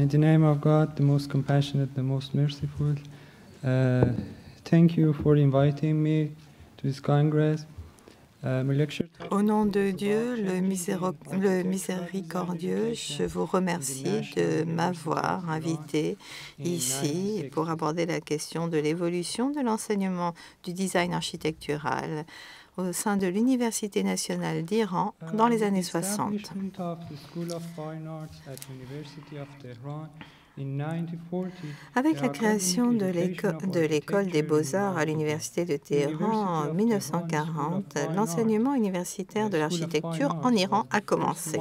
the name of God, the most compassionate, the most merciful, thank you for inviting me to this Congress. Au nom de Dieu, le miséricordieux, je vous remercie de m'avoir invité ici pour aborder la question de l'évolution de l'enseignement du design architectural au sein de l'Université nationale d'Iran dans les années 60. Avec la création de l'école des beaux-arts à l'Université de Téhéran en 1940, l'enseignement universitaire de l'architecture en Iran a commencé.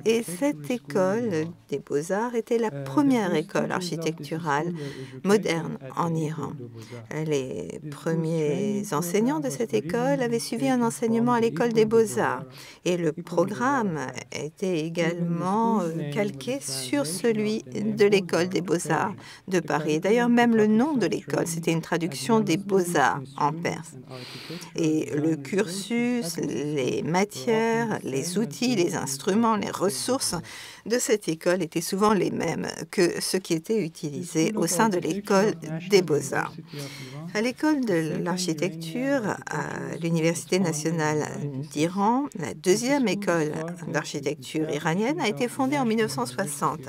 Et cette école des beaux-arts était la première école architecturale moderne en Iran. Les premiers enseignants de cette école avaient suivi un enseignement à l'école des beaux-arts et le programme était également calqué sur celui de l'école des beaux-arts de Paris. D'ailleurs, même le nom de l'école, c'était une traduction des beaux-arts en perse. Et le cursus, les matières, les outils, les instruments, les ressources de cette école étaient souvent les mêmes que ceux qui étaient utilisés au sein de l'école des beaux-arts. À l'école de l'architecture à l'Université nationale d'Iran, la deuxième école d'architecture iranienne a été fondée en 1960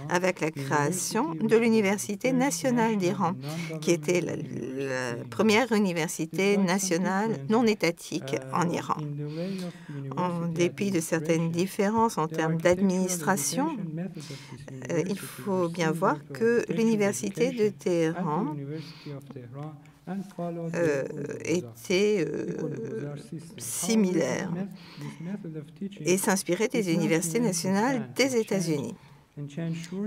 avec la création de l'Université nationale d'Iran, qui était la première université nationale non étatique en Iran. En dépit de certaines différences en termes d'administration, il faut bien voir que l'Université de Téhéran était similaire et s'inspirait des universités nationales des États-Unis.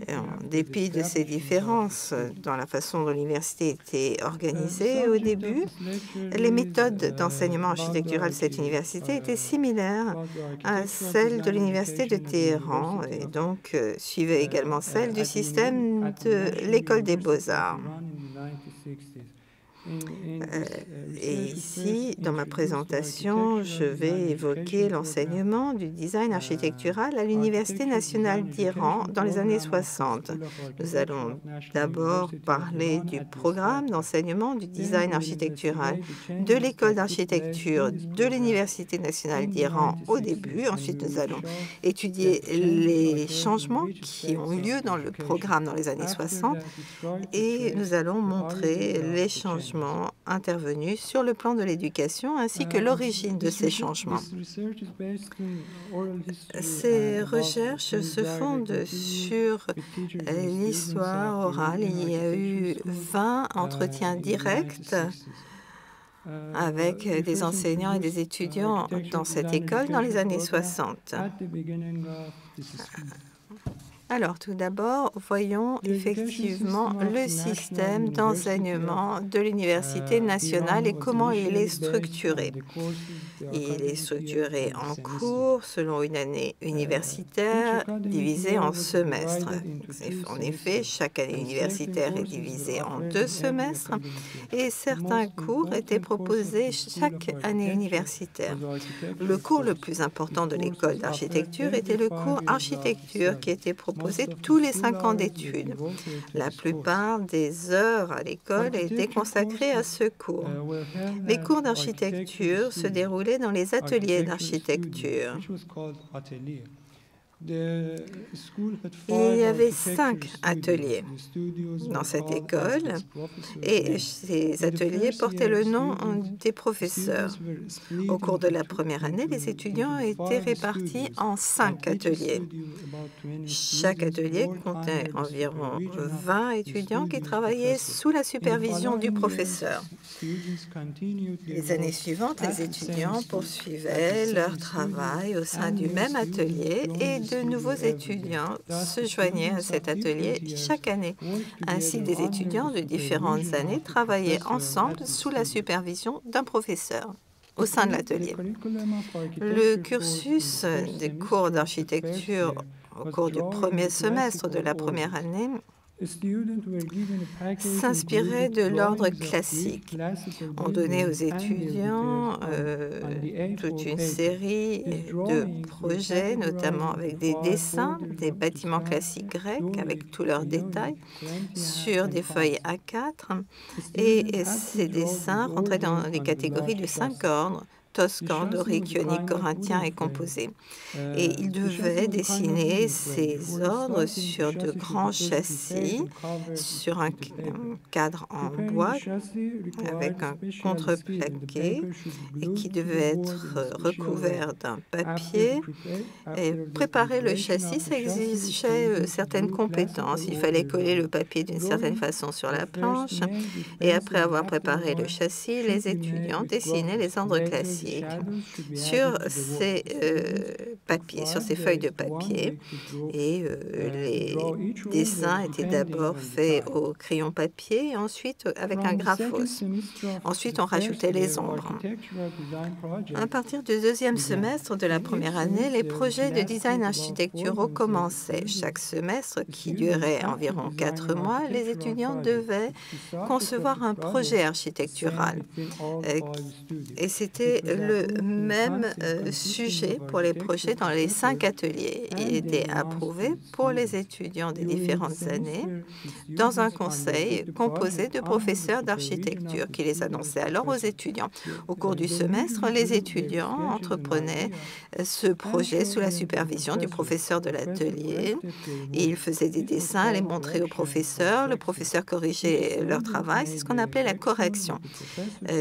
En dépit de ces différences dans la façon dont l'université était organisée au début, les méthodes d'enseignement architectural de cette université étaient similaires à celles de l'université de Téhéran et donc suivaient également celles du système de l'école des beaux-arts. Et ici, dans ma présentation, je vais évoquer l'enseignement du design architectural à l'Université nationale d'Iran dans les années 60. Nous allons d'abord parler du programme d'enseignement du design architectural de l'école d'architecture de l'Université nationale d'Iran au début. Ensuite, nous allons étudier les changements qui ont eu lieu dans le programme dans les années 60 et nous allons montrer les changements intervenus sur le plan de l'éducation ainsi que l'origine de ces changements. Ces recherches se fondent sur l'histoire orale. Il y a eu 20 entretiens directs avec des enseignants et des étudiants dans cette école dans les années 60. Alors, tout d'abord, voyons effectivement le système d'enseignement de l'Université nationale et comment il est structuré. Il est structuré en cours selon une année universitaire divisée en semestres. En effet, chaque année universitaire est divisée en 2 semestres et certains cours étaient proposés chaque année universitaire. Le cours le plus important de l'école d'architecture était le cours architecture qui était proposé tous les 5 ans d'études. La plupart des heures à l'école étaient consacrées à ce cours. Les cours d'architecture se déroulaient dans les ateliers d'architecture. Il y avait 5 ateliers dans cette école et ces ateliers portaient le nom des professeurs. Au cours de la première année, les étudiants étaient répartis en 5 ateliers. Chaque atelier comptait environ 20 étudiants qui travaillaient sous la supervision du professeur. Les années suivantes, les étudiants poursuivaient leur travail au sein du même atelier et de nouveaux étudiants se joignaient à cet atelier chaque année. Ainsi, des étudiants de différentes années travaillaient ensemble sous la supervision d'un professeur au sein de l'atelier. Le cursus des cours d'architecture au cours du premier semestre de la première année s'inspirait de l'ordre classique. On donnait aux étudiants toute une série de projets, notamment avec des dessins, des bâtiments classiques grecs avec tous leurs détails, sur des feuilles A4. Et ces dessins rentraient dans les catégories de 5 ordres: toscan, dorique, ionique, corinthien et composé. Et il devait dessiner ces ordres sur de grands châssis, sur un cadre en bois avec un contreplaqué et qui devait être recouvert d'un papier. Et préparer le châssis, ça exigeait certaines compétences. Il fallait coller le papier d'une certaine façon sur la planche. Et après avoir préparé le châssis, les étudiants dessinaient les ordres classiques sur ces papiers, sur ces feuilles de papier. Et les dessins étaient d'abord faits au crayon papier et ensuite avec un graphos. Ensuite, on rajoutait les ombres. À partir du deuxième semestre de la première année, les projets de design architecturaux commençaient. Chaque semestre, qui durait environ 4 mois, les étudiants devaient concevoir un projet architectural. Et c'était le même sujet pour les projets dans les 5 ateliers. Il était approuvé pour les étudiants des différentes années dans un conseil composé de professeurs d'architecture qui les annonçaient alors aux étudiants. Au cours du semestre, les étudiants entreprenaient ce projet sous la supervision du professeur de l'atelier. Ils faisaient des dessins, les montraient au professeur. Le professeur corrigeait leur travail. C'est ce qu'on appelait la correction.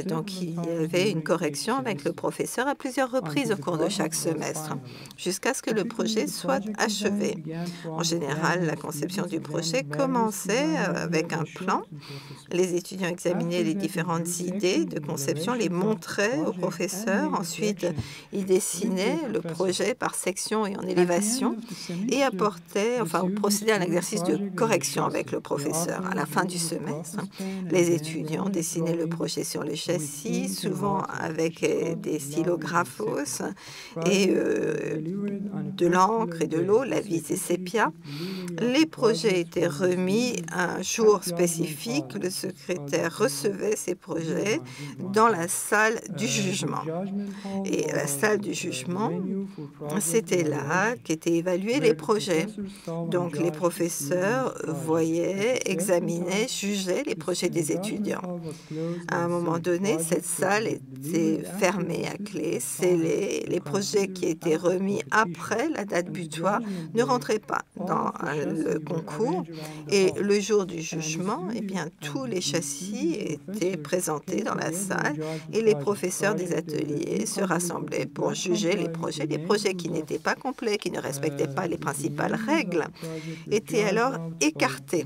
Donc, il y avait une correction avec le professeur à plusieurs reprises au cours de chaque semestre, jusqu'à ce que le projet soit achevé. En général, la conception du projet commençait avec un plan. Les étudiants examinaient les différentes idées de conception, les montraient au professeur. Ensuite, ils dessinaient le projet par section et en élévation et procédaient à un exercice de correction avec le professeur. À la fin du semestre, les étudiants dessinaient le projet sur le châssis, souvent avec des stylos graphos et de l'encre et de l'eau, la vis et sépia. Les projets étaient remis un jour spécifique. Le secrétaire recevait ces projets dans la salle du jugement. Et la salle du jugement, c'était là qu'étaient évalués les projets. Donc les professeurs voyaient, examinaient, jugeaient les projets des étudiants. À un moment donné, cette salle était fermée à clé, scellée. Les projets qui étaient remis après la date butoir ne rentraient pas dans le concours. Et le jour du jugement, tous les châssis étaient présentés dans la salle et les professeurs des ateliers se rassemblaient pour juger les projets qui n'étaient pas complets, qui ne respectaient pas les principales règles, étaient alors écartés.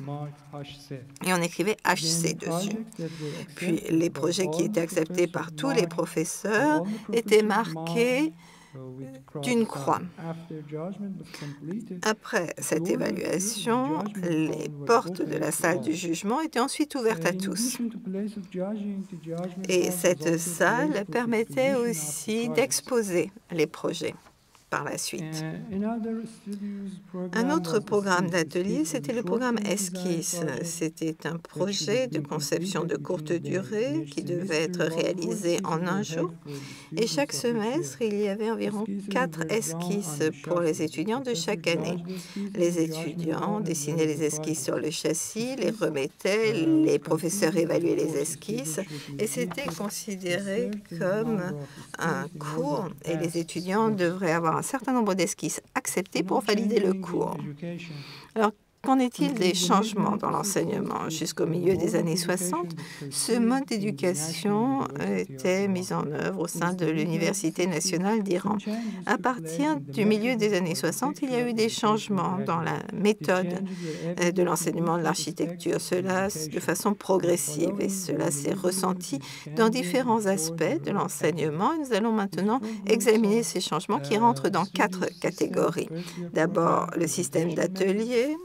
Et on écrivait HC dessus. Puis les projets qui étaient acceptés par tous les professeurs étaient marqués d'une croix. Après cette évaluation, les portes de la salle du jugement étaient ensuite ouvertes à tous. Et cette salle permettait aussi d'exposer les projets par la suite. Un autre programme d'atelier, c'était le programme Esquisse. C'était un projet de conception de courte durée qui devait être réalisé en un jour. Et chaque semestre, il y avait environ 4 esquisses pour les étudiants de chaque année. Les étudiants dessinaient les esquisses sur le châssis, les remettaient, les professeurs évaluaient les esquisses et c'était considéré comme un cours et les étudiants devraient avoir un certain nombre d'esquisses acceptées pour valider le cours. Alors, qu'en est-il des changements dans l'enseignement? Jusqu'au milieu des années 60, ce mode d'éducation était mis en œuvre au sein de l'Université nationale d'Iran. À partir du milieu des années 60, il y a eu des changements dans la méthode de l'enseignement de l'architecture, cela de façon progressive, et cela s'est ressenti dans différents aspects de l'enseignement. Nous allons maintenant examiner ces changements qui rentrent dans 4 catégories. D'abord, le système d'atelier,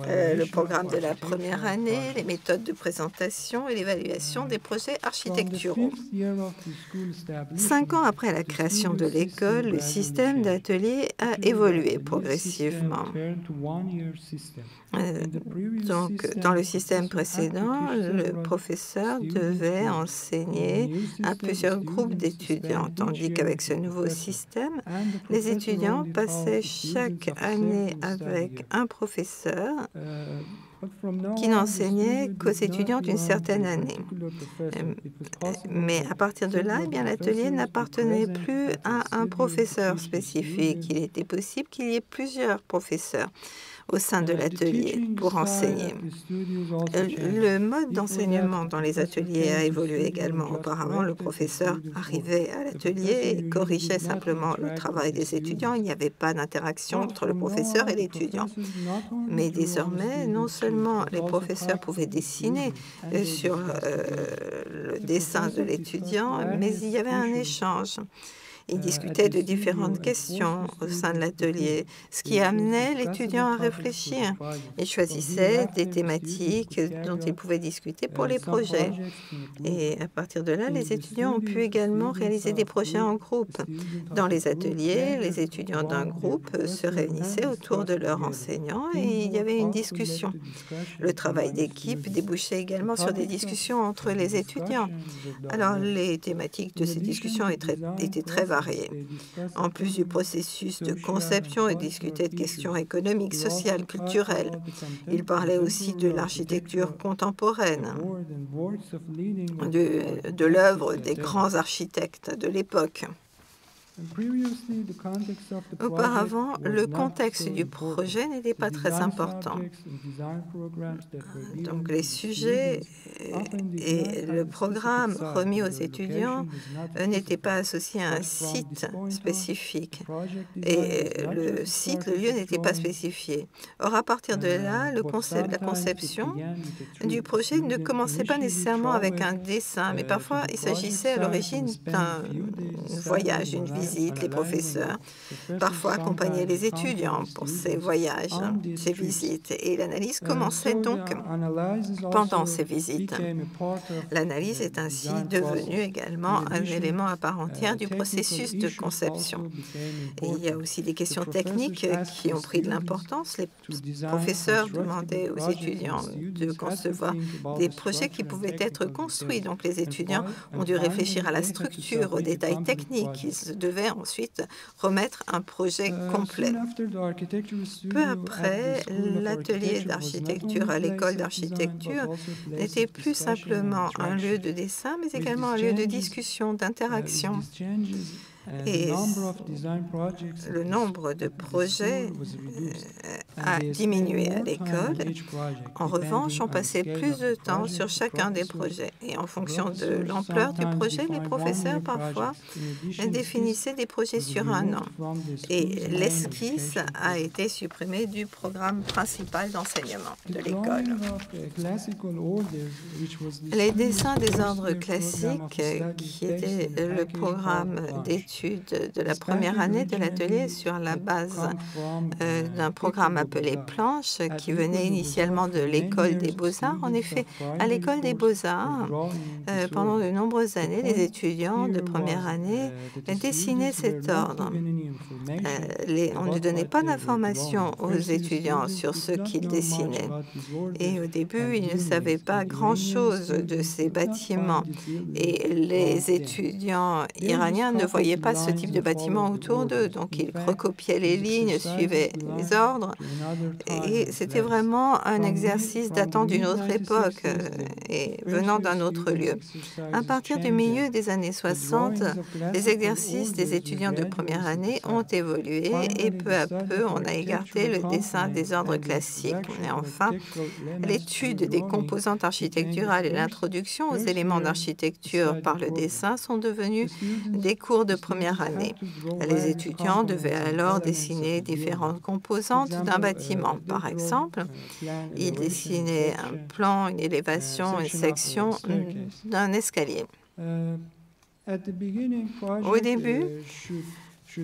le programme de la première année, les méthodes de présentation et l'évaluation des projets architecturaux. 5 ans après la création de l'école, le système d'ateliers a évolué progressivement. Donc, dans le système précédent, le professeur devait enseigner à plusieurs groupes d'étudiants, tandis qu'avec ce nouveau système, les étudiants passaient chaque année avec un professeur qui n'enseignait qu'aux étudiants d'une certaine année. Mais à partir de là, l'atelier n'appartenait plus à un professeur spécifique. Il était possible qu'il y ait plusieurs professeurs au sein de l'atelier pour enseigner. Le mode d'enseignement dans les ateliers a évolué également. Auparavant, le professeur arrivait à l'atelier et corrigeait simplement le travail des étudiants. Il n'y avait pas d'interaction entre le professeur et l'étudiant. Mais désormais, non seulement les professeurs pouvaient dessiner sur le dessin de l'étudiant, mais il y avait un échange. Ils discutaient de différentes questions au sein de l'atelier, ce qui amenait l'étudiant à réfléchir. Ils choisissaient des thématiques dont ils pouvaient discuter pour les projets. Et à partir de là, les étudiants ont pu également réaliser des projets en groupe. Dans les ateliers, les étudiants d'un groupe se réunissaient autour de leur enseignant et il y avait une discussion. Le travail d'équipe débouchait également sur des discussions entre les étudiants. Alors, les thématiques de ces discussions étaient très variées. En plus du processus de conception, ils discutaient de questions économiques, sociales, culturelles. Ils parlaient aussi de l'architecture contemporaine, de l'œuvre des grands architectes de l'époque. Auparavant, le contexte du projet n'était pas très important. Donc, les sujets et le programme remis aux étudiants n'étaient pas associés à un site spécifique. Et le site, le lieu n'était pas spécifié. Or, à partir de là, la conception du projet ne commençait pas nécessairement avec un dessin, mais parfois il s'agissait à l'origine d'un voyage, d'une visite. Les professeurs parfois accompagnaient les étudiants pour ces voyages, ces visites. Et l'analyse commençait donc pendant ces visites. L'analyse est ainsi devenue également un élément à part entière du processus de conception. Et il y a aussi des questions techniques qui ont pris de l'importance. Les professeurs demandaient aux étudiants de concevoir des projets qui pouvaient être construits. Donc les étudiants ont dû réfléchir à la structure, aux détails techniques. Ils devaient ensuite remettre un projet complet. Peu après, l'atelier d'architecture à l'école d'architecture n'était plus simplement un lieu de dessin, mais également un lieu de discussion, d'interaction. Et le nombre de projets a diminué à l'école. En revanche, on passait plus de temps sur chacun des projets. Et en fonction de l'ampleur du projet, les professeurs parfois définissaient des projets sur un an. Et l'esquisse a été supprimée du programme principal d'enseignement de l'école. Les dessins des ordres classiques, qui étaient le programme d'études de la première année de l'atelier sur la base d'un programme appelé Planche, qui venait initialement de l'école des Beaux-Arts. En effet, à l'école des Beaux-Arts, pendant de nombreuses années, les étudiants de première année dessinaient cet ordre. On ne donnait pas d'informations aux étudiants sur ce qu'ils dessinaient. Et au début, ils ne savaient pas grand-chose de ces bâtiments. Et les étudiants iraniens ne voyaient pas ce type de bâtiment autour d'eux. Donc, ils recopiaient les lignes, suivaient les ordres. Et c'était vraiment un exercice datant d'une autre époque et venant d'un autre lieu. À partir du milieu des années 60, les exercices des étudiants de première année ont évolué et peu à peu, on a écarté le dessin des ordres classiques. Et enfin, l'étude des composantes architecturales et l'introduction aux éléments d'architecture par le dessin sont devenus des cours de première année. Les étudiants devaient alors dessiner différentes composantes d'un bâtiment. Par exemple, ils dessinaient un plan, une élévation, une section d'un escalier. Au début,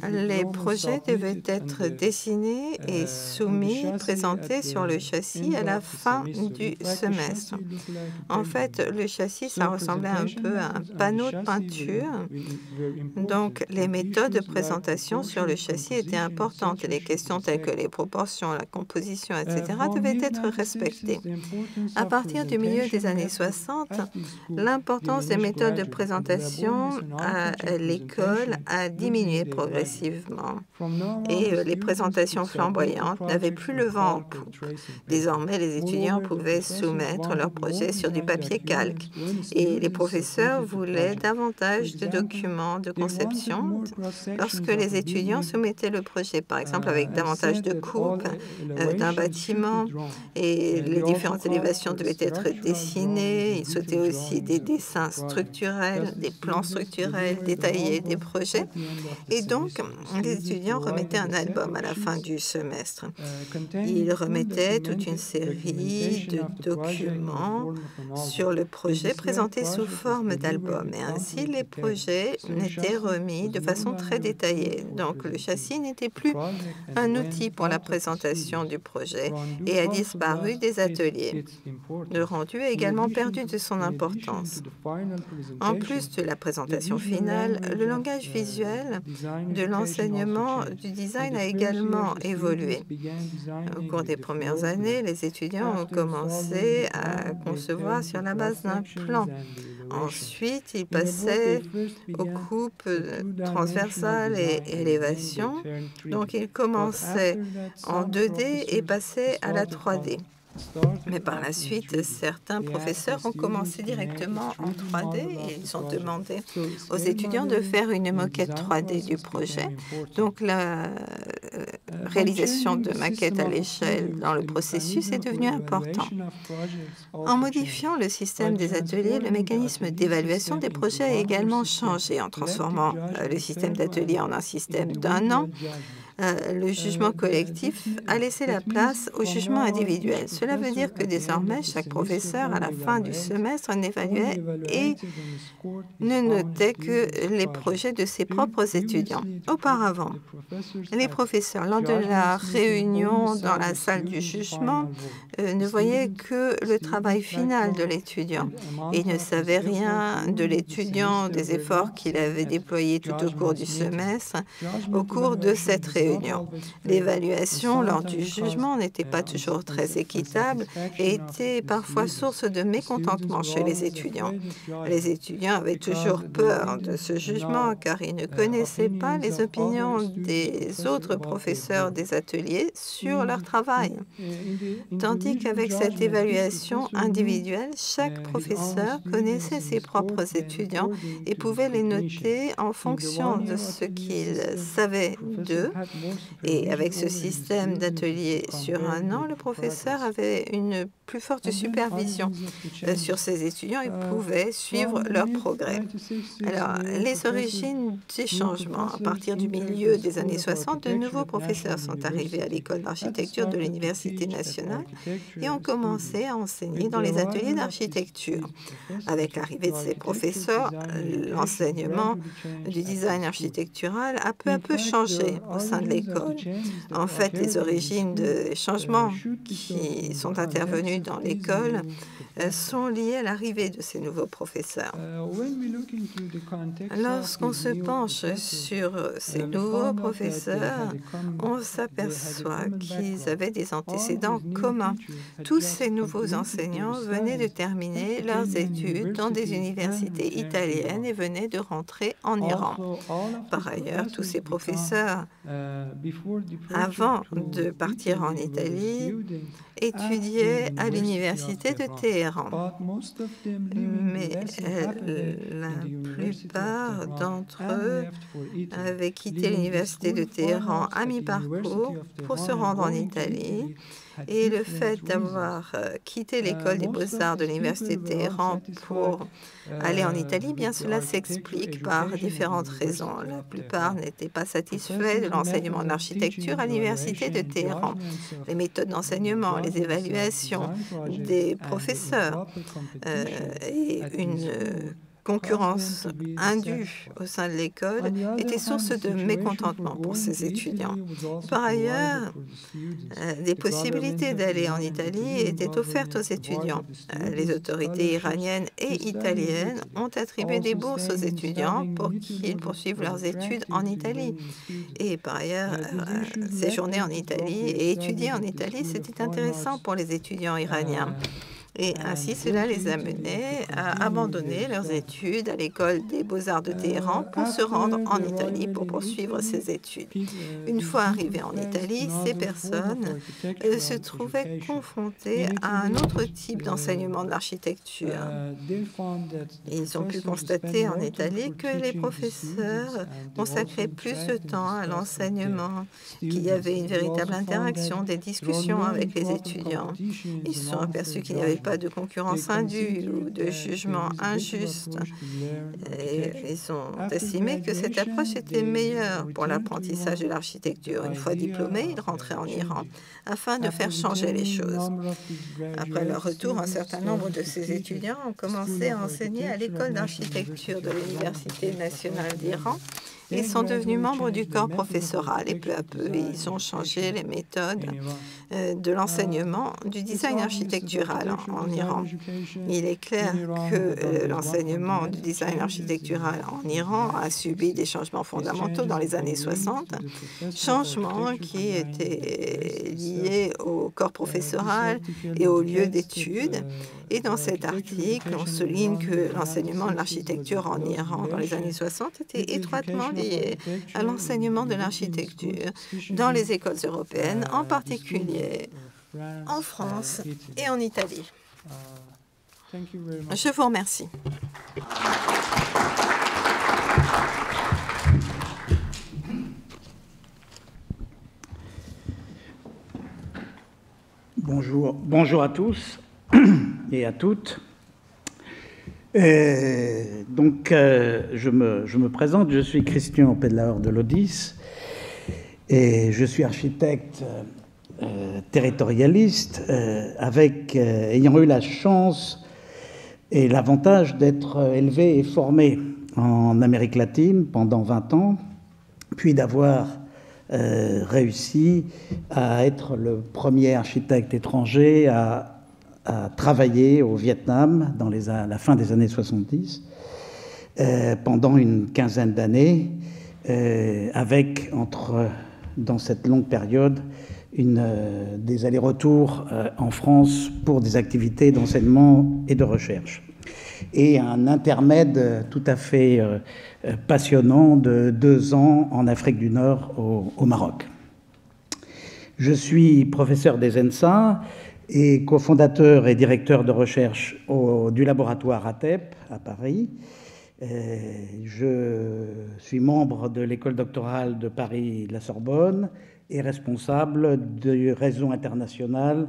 Les projets devaient être dessinés et soumis, présentés sur le châssis à la fin du semestre. En fait, le châssis, ça ressemblait un peu à un panneau de peinture. Donc, les méthodes de présentation sur le châssis étaient importantes et les questions telles que les proportions, la composition, etc. devaient être respectées. À partir du milieu des années 60, l'importance des méthodes de présentation à l'école a diminué progressivement et les présentations flamboyantes n'avaient plus le vent en poupe. Désormais, les étudiants pouvaient soumettre leurs projets sur du papier calque et les professeurs voulaient davantage de documents de conception lorsque les étudiants soumettaient le projet, par exemple avec davantage de coupes d'un bâtiment et les différentes élévations devaient être dessinées. Ils souhaitaient aussi des dessins structurels, des plans structurels détaillés des projets. Et donc, les étudiants remettaient un album à la fin du semestre. Ils remettaient toute une série de documents sur le projet présentés sous forme d'album. Et ainsi, les projets étaient remis de façon très détaillée. Donc, le châssis n'était plus un outil pour la présentation du projet et a disparu des ateliers. Le rendu a également perdu de son importance. En plus de la présentation finale, le langage visuel de l'enseignement du design a également évolué. Au cours des premières années, les étudiants ont commencé à concevoir sur la base d'un plan. Ensuite, ils passaient aux coupes transversales et élévations. Donc, ils commençaient en 2D et passaient à la 3D. Mais par la suite, certains professeurs ont commencé directement en 3D et ils ont demandé aux étudiants de faire une moquette 3D du projet. Donc la réalisation de maquettes à l'échelle dans le processus est devenu important. En modifiant le système des ateliers, le mécanisme d'évaluation des projets a également changé en transformant le système d'atelier en un système d'un an. Le jugement collectif a laissé la place au jugement individuel. Cela veut dire que désormais, chaque professeur, à la fin du semestre, n'évaluait et ne notait que les projets de ses propres étudiants. Auparavant, les professeurs, lors de la réunion dans la salle du jugement, ne voyaient que le travail final de l'étudiant et ne savaient rien de l'étudiant, des efforts qu'il avait déployés tout au cours du semestre. Au cours de cette réunion, l'évaluation lors du jugement n'était pas toujours très équitable et était parfois source de mécontentement chez les étudiants. Les étudiants avaient toujours peur de ce jugement car ils ne connaissaient pas les opinions des autres professeurs des ateliers sur leur travail. Tandis qu'avec cette évaluation individuelle, chaque professeur connaissait ses propres étudiants et pouvait les noter en fonction de ce qu'ils savaient d'eux. Et avec ce système d'atelier sur un an, le professeur avait une plus forte supervision sur ses étudiants et pouvait suivre leur progrès. Alors, les origines des changements. À partir du milieu des années 60, de nouveaux professeurs sont arrivés à l'école d'architecture de l'Université nationale et ont commencé à enseigner dans les ateliers d'architecture. Avec l'arrivée de ces professeurs, l'enseignement du design architectural a peu à peu changé au sein de l'école. En fait, les origines des changements qui sont intervenus dans l'école sont liées à l'arrivée de ces nouveaux professeurs. Lorsqu'on se penche sur ces nouveaux professeurs, on s'aperçoit qu'ils avaient des antécédents communs. Tous ces nouveaux enseignants venaient de terminer leurs études dans des universités italiennes et venaient de rentrer en Iran. Par ailleurs, tous ces professeurs, avant de partir en Italie, étudiaient à l'université de Téhéran. Mais la plupart d'entre eux avaient quitté l'université de Téhéran à mi-parcours pour se rendre en Italie. Et le fait d'avoir quitté l'école des beaux-arts de l'université de Téhéran pour aller en Italie, bien cela s'explique par différentes raisons. La plupart n'étaient pas satisfaits de l'enseignement de l'architecture à l'université de Téhéran. Les méthodes d'enseignement, les évaluations des professeurs et une concurrence indue au sein de l'école était source de mécontentement pour ces étudiants. Par ailleurs, des possibilités d'aller en Italie étaient offertes aux étudiants. Les autorités iraniennes et italiennes ont attribué des bourses aux étudiants pour qu'ils poursuivent leurs études en Italie. Et par ailleurs, séjourner en Italie et étudier en Italie, c'était intéressant pour les étudiants iraniens. Et ainsi, cela les a menés à abandonner leurs études à l'école des beaux-arts de Téhéran pour se rendre en Italie pour poursuivre ces études. Une fois arrivés en Italie, ces personnes se trouvaient confrontées à un autre type d'enseignement de l'architecture. Ils ont pu constater en Italie que les professeurs consacraient plus de temps à l'enseignement, qu'il y avait une véritable interaction, des discussions avec les étudiants. Ils se sont aperçus qu'il n'y avait pas de concurrence indue ou de jugement injuste. Et ils ont estimé que cette approche était meilleure pour l'apprentissage de l'architecture. Une fois diplômés, ils rentraient en Iran afin de faire changer les choses. Après leur retour, un certain nombre de ces étudiants ont commencé à enseigner à l'école d'architecture de l'Université nationale d'Iran. Ils sont devenus membres du corps professoral et peu à peu, ils ont changé les méthodes de l'enseignement du design architectural en Iran. Il est clair que l'enseignement du design architectural en Iran a subi des changements fondamentaux dans les années 60, changements qui étaient liés au corps professoral et au lieu d'études. Et dans cet article, on souligne que l'enseignement de l'architecture en Iran dans les années 60 était étroitement lié à l'enseignement de l'architecture dans les écoles européennes, en particulier en France et en Italie. Je vous remercie. Bonjour à tous et à toutes. Je me présente, je suis Christian Pedlahor de Lodis et je suis architecte territorialiste ayant eu la chance et l'avantage d'être élevé et formé en Amérique latine pendant 20 ans, puis d'avoir réussi à être le premier architecte étranger à travailler au Vietnam à la fin des années 70, pendant une quinzaine d'années, dans cette longue période, des allers-retours en France pour des activités d'enseignement et de recherche. Et un intermède tout à fait passionnant de 2 ans en Afrique du Nord, au Maroc. Je suis professeur des ENSA et cofondateur et directeur de recherche du laboratoire ATEP à Paris. Je suis membre de l'école doctorale de Paris-La Sorbonne et responsable du réseau international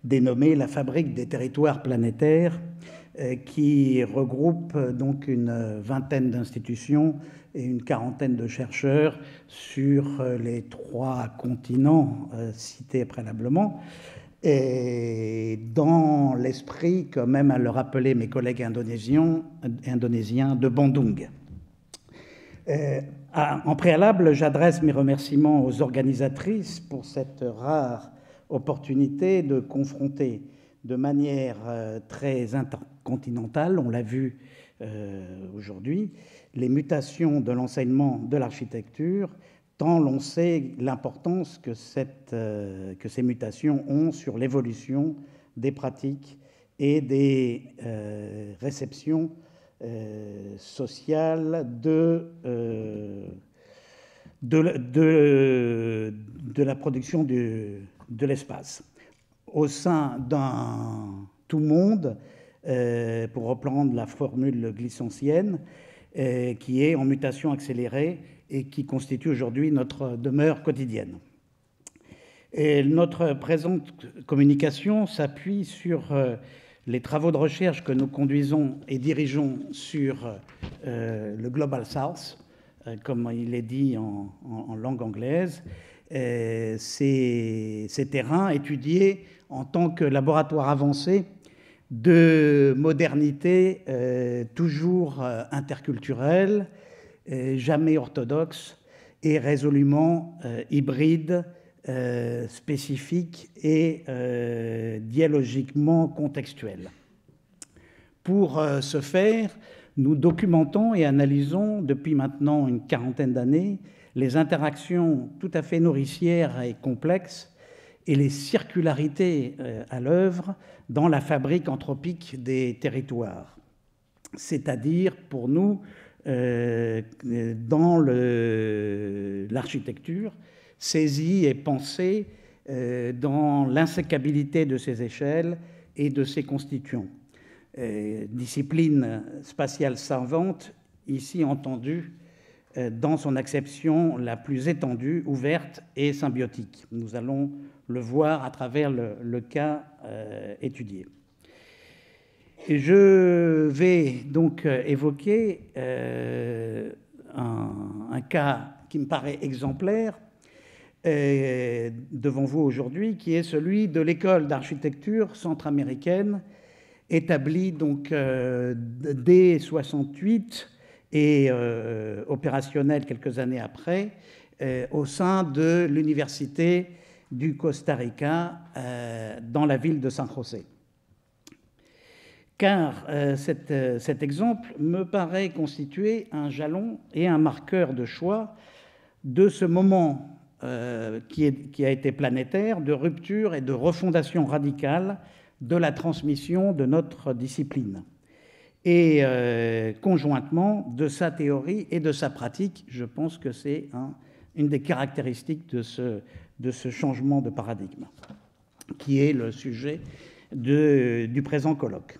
dénommé la Fabrique des territoires planétaires, qui regroupe donc une vingtaine d'institutions et une quarantaine de chercheurs sur les 3 continents cités préalablement, et dans l'esprit, comme même à le rappeler mes collègues indonésiens, de Bandung. En préalable, j'adresse mes remerciements aux organisatrices pour cette rare opportunité de confronter de manière très intercontinentale, on l'a vu aujourd'hui, les mutations de l'enseignement de l'architecture, tant l'on sait l'importance que ces mutations ont sur l'évolution des pratiques et des réceptions sociales de la production de l'espace. Au sein d'un tout monde, pour reprendre la formule glissensienne, qui est en mutation accélérée et qui constitue aujourd'hui notre demeure quotidienne. Et notre présente communication s'appuie sur les travaux de recherche que nous conduisons et dirigeons sur le Global South, comme il est dit en langue anglaise, ces terrains étudiés en tant que laboratoire avancé de modernité toujours interculturelle, jamais orthodoxe et résolument hybride, spécifique et dialogiquement contextuelle. Pour ce faire, nous documentons et analysons depuis maintenant une quarantaine d'années les interactions tout à fait nourricières et complexes et les circularités à l'œuvre dans la fabrique anthropique des territoires. C'est-à-dire, pour nous, dans l'architecture, saisie et pensée dans l'insécabilité de ses échelles et de ses constituants. Discipline spatiale savante, ici entendue dans son acception la plus étendue, ouverte et symbiotique. Nous allons le voir à travers le cas étudié. Et je vais donc évoquer un cas qui me paraît exemplaire devant vous aujourd'hui, qui est celui de l'école d'architecture centra-américaine, établie donc dès 68 et opérationnelle quelques années après, au sein de l'Université du Costa Rica dans la ville de San José. Car cet exemple me paraît constituer un jalon et un marqueur de choix de ce moment qui a été planétaire, de rupture et de refondation radicale de la transmission de notre discipline. Et conjointement de sa théorie et de sa pratique, je pense que c'est une des caractéristiques de ce changement de paradigme, qui est le sujet du présent colloque.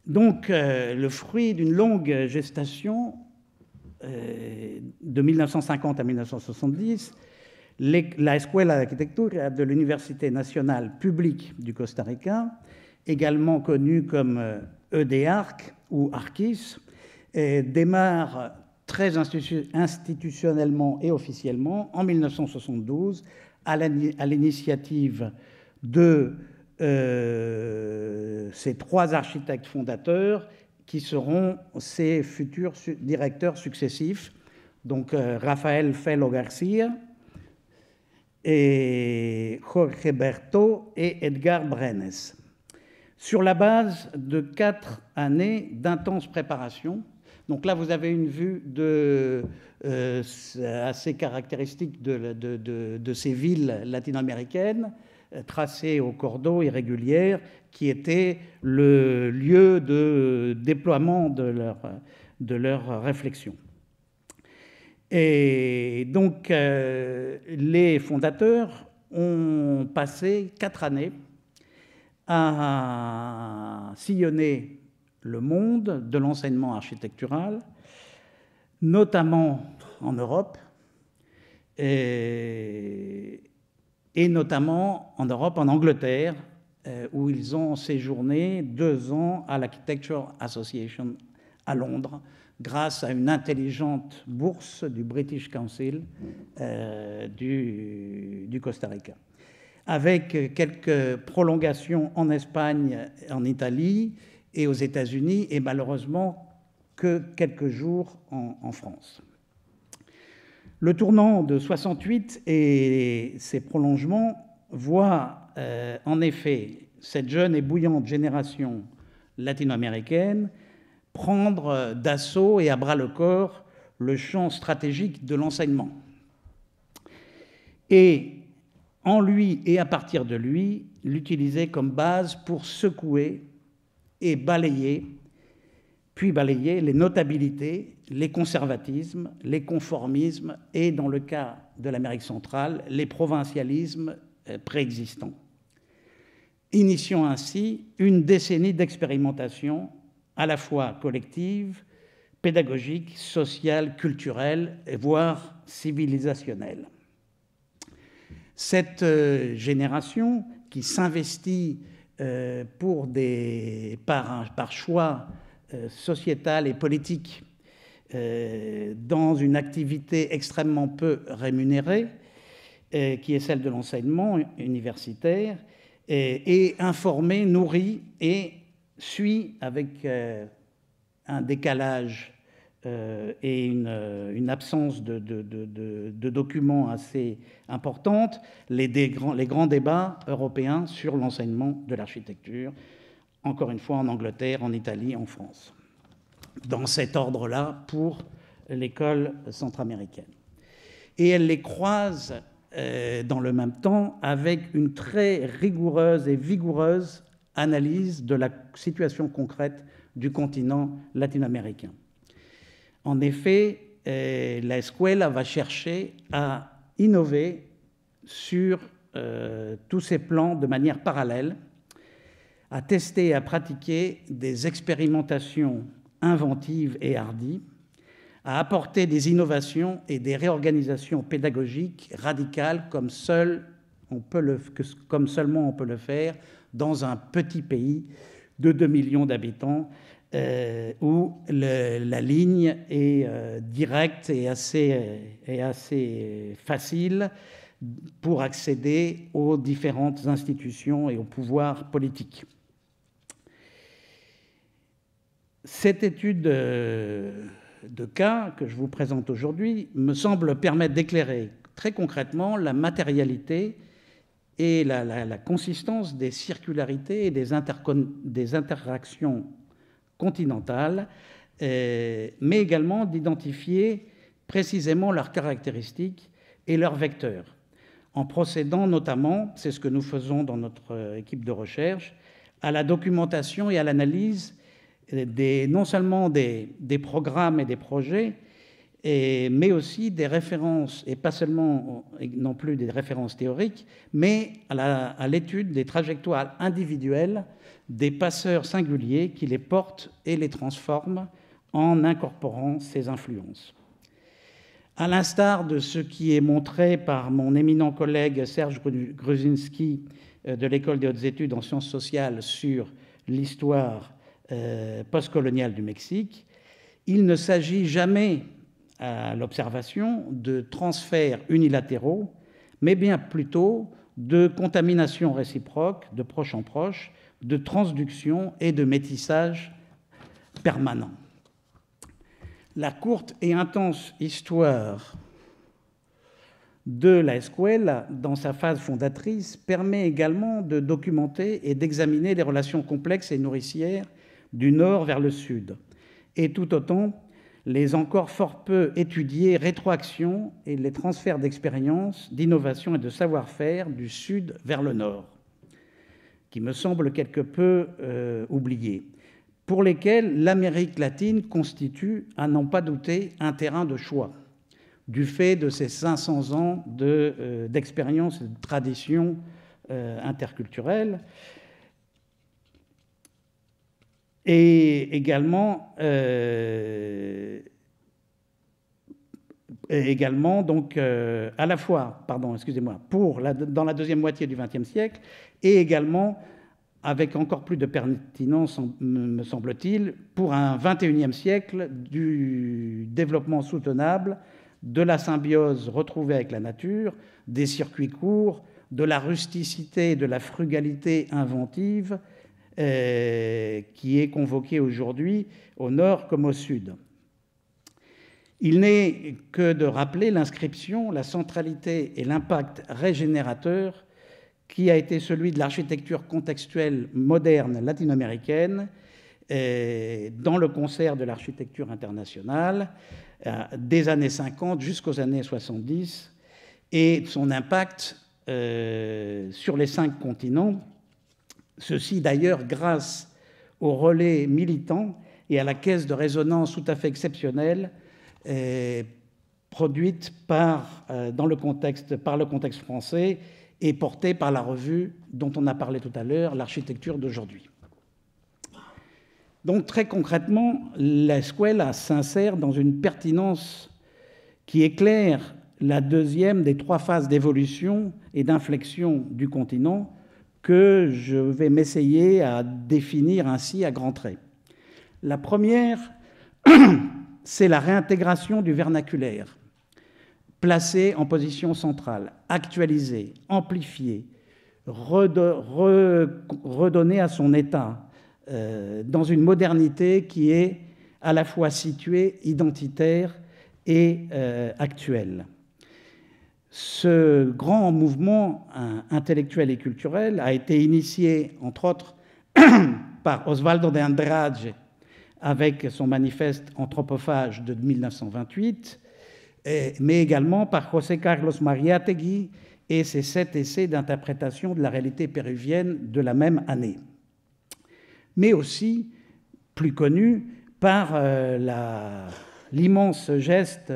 Donc, le fruit d'une longue gestation, de 1950 à 1970, la Escuela de Arquitectura de l'Université nationale publique du Costa Rica, également connue comme EDARC ou ARCIS, démarre très institutionnellement et officiellement en 1972 à l'initiative de ces trois architectes fondateurs qui seront ses futurs directeurs successifs, donc Rafael Felo Garcia, et Jorge Berto et Edgar Brenes, sur la base de 4 années d'intense préparation. Donc là, vous avez une vue assez caractéristique de ces villes latino-américaines, tracées au cordeau irrégulières, qui étaient le lieu de déploiement de leur réflexion. Et donc, les fondateurs ont passé 4 années à sillonner le monde de l'enseignement architectural, notamment en Europe, et notamment en Europe, en Angleterre, où ils ont séjourné 2 ans à l'Architecture Association à Londres, grâce à une intelligente bourse du British Council du Costa Rica, avec quelques prolongations en Espagne, en Italie et aux États-Unis, et malheureusement que quelques jours en France. Le tournant de 68 et ses prolongements voient en effet cette jeune et bouillante génération latino-américaine prendre d'assaut et à bras-le-corps le champ stratégique de l'enseignement. Et en lui et à partir de lui, l'utiliser comme base pour secouer et balayer, puis balayer les notabilités, les conservatismes, les conformismes et, dans le cas de l'Amérique centrale, les provincialismes préexistants. Initions ainsi une décennie d'expérimentation à la fois collective, pédagogique, sociale, culturelle, voire civilisationnelle. Cette génération qui s'investit par choix sociétal et politique dans une activité extrêmement peu rémunérée, qui est celle de l'enseignement universitaire, est informé, nourri et suit avec un décalage et une absence de documents assez importante les grands débats européens sur l'enseignement de l'architecture, encore une fois en Angleterre, en Italie, en France, dans cet ordre-là pour l'école centra-américaine. Et elle les croise dans le même temps avec une très rigoureuse et vigoureuse analyse de la situation concrète du continent latino-américain. En effet, la Escuela va chercher à innover sur tous ces plans de manière parallèle, à tester et à pratiquer des expérimentations inventives et hardies, à apporter des innovations et des réorganisations pédagogiques radicales comme seulement on peut le faire dans un petit pays de 2 millions d'habitants où la ligne est directe et assez facile pour accéder aux différentes institutions et au pouvoir politique. Cette étude de cas que je vous présente aujourd'hui me semble permettre d'éclairer très concrètement la matérialité et la consistance des circularités et des interactions continentales, mais également d'identifier précisément leurs caractéristiques et leurs vecteurs, en procédant notamment, c'est ce que nous faisons dans notre équipe de recherche, à la documentation et à l'analyse non seulement des programmes et des projets, mais aussi des références, et pas seulement non plus des références théoriques, mais à l'étude des trajectoires individuelles des passeurs singuliers qui les portent et les transforment en incorporant ces influences. À l'instar de ce qui est montré par mon éminent collègue Serge Gruzinski de l'École des hautes études en sciences sociales sur l'histoire postcoloniale du Mexique, il ne s'agit jamais à l'observation de transferts unilatéraux, mais bien plutôt de contamination réciproque, de proche en proche, de transduction et de métissage permanent. La courte et intense histoire de la Escuela, dans sa phase fondatrice, permet également de documenter et d'examiner les relations complexes et nourricières du nord vers le sud, et tout autant les encore fort peu étudiées rétroactions et les transferts d'expérience, d'innovation et de savoir-faire du sud vers le nord, qui me semblent quelque peu oubliés, pour lesquels l'Amérique latine constitue, à n'en pas douter, un terrain de choix, du fait de ses 500 ans d'expérience et de tradition interculturelle, et également donc à la fois, dans la deuxième moitié du XXe siècle, et également avec encore plus de pertinence, me semble-t-il, pour un XXIe siècle du développement soutenable, de la symbiose retrouvée avec la nature, des circuits courts, de la rusticité et de la frugalité inventive qui est convoquée aujourd'hui au nord comme au sud. Il n'est que de rappeler l'inscription, la centralité et l'impact régénérateur qui a été celui de l'architecture contextuelle moderne latino-américaine dans le concert de l'architecture internationale des années 50 jusqu'aux années 70 et son impact sur les 5 continents, ceci d'ailleurs grâce au relais militant et à la caisse de résonance tout à fait exceptionnelle produite par le contexte français et portée par la revue dont on a parlé tout à l'heure, l'architecture d'aujourd'hui. Donc très concrètement, la Escuela s'insère dans une pertinence qui éclaire la deuxième des 3 phases d'évolution et d'inflexion du continent que je vais m'essayer à définir ainsi à grands traits. La première, c'est la réintégration du vernaculaire, placé en position centrale, actualisé, amplifié, redonner à son état, dans une modernité qui est à la fois située, identitaire et actuelle. Ce grand mouvement intellectuel et culturel a été initié, entre autres, par Osvaldo de Andrade avec son manifeste anthropophage de 1928, mais également par José Carlos Mariátegui et ses 7 essais d'interprétation de la réalité péruvienne de la même année. Mais aussi, plus connu, par l'immense geste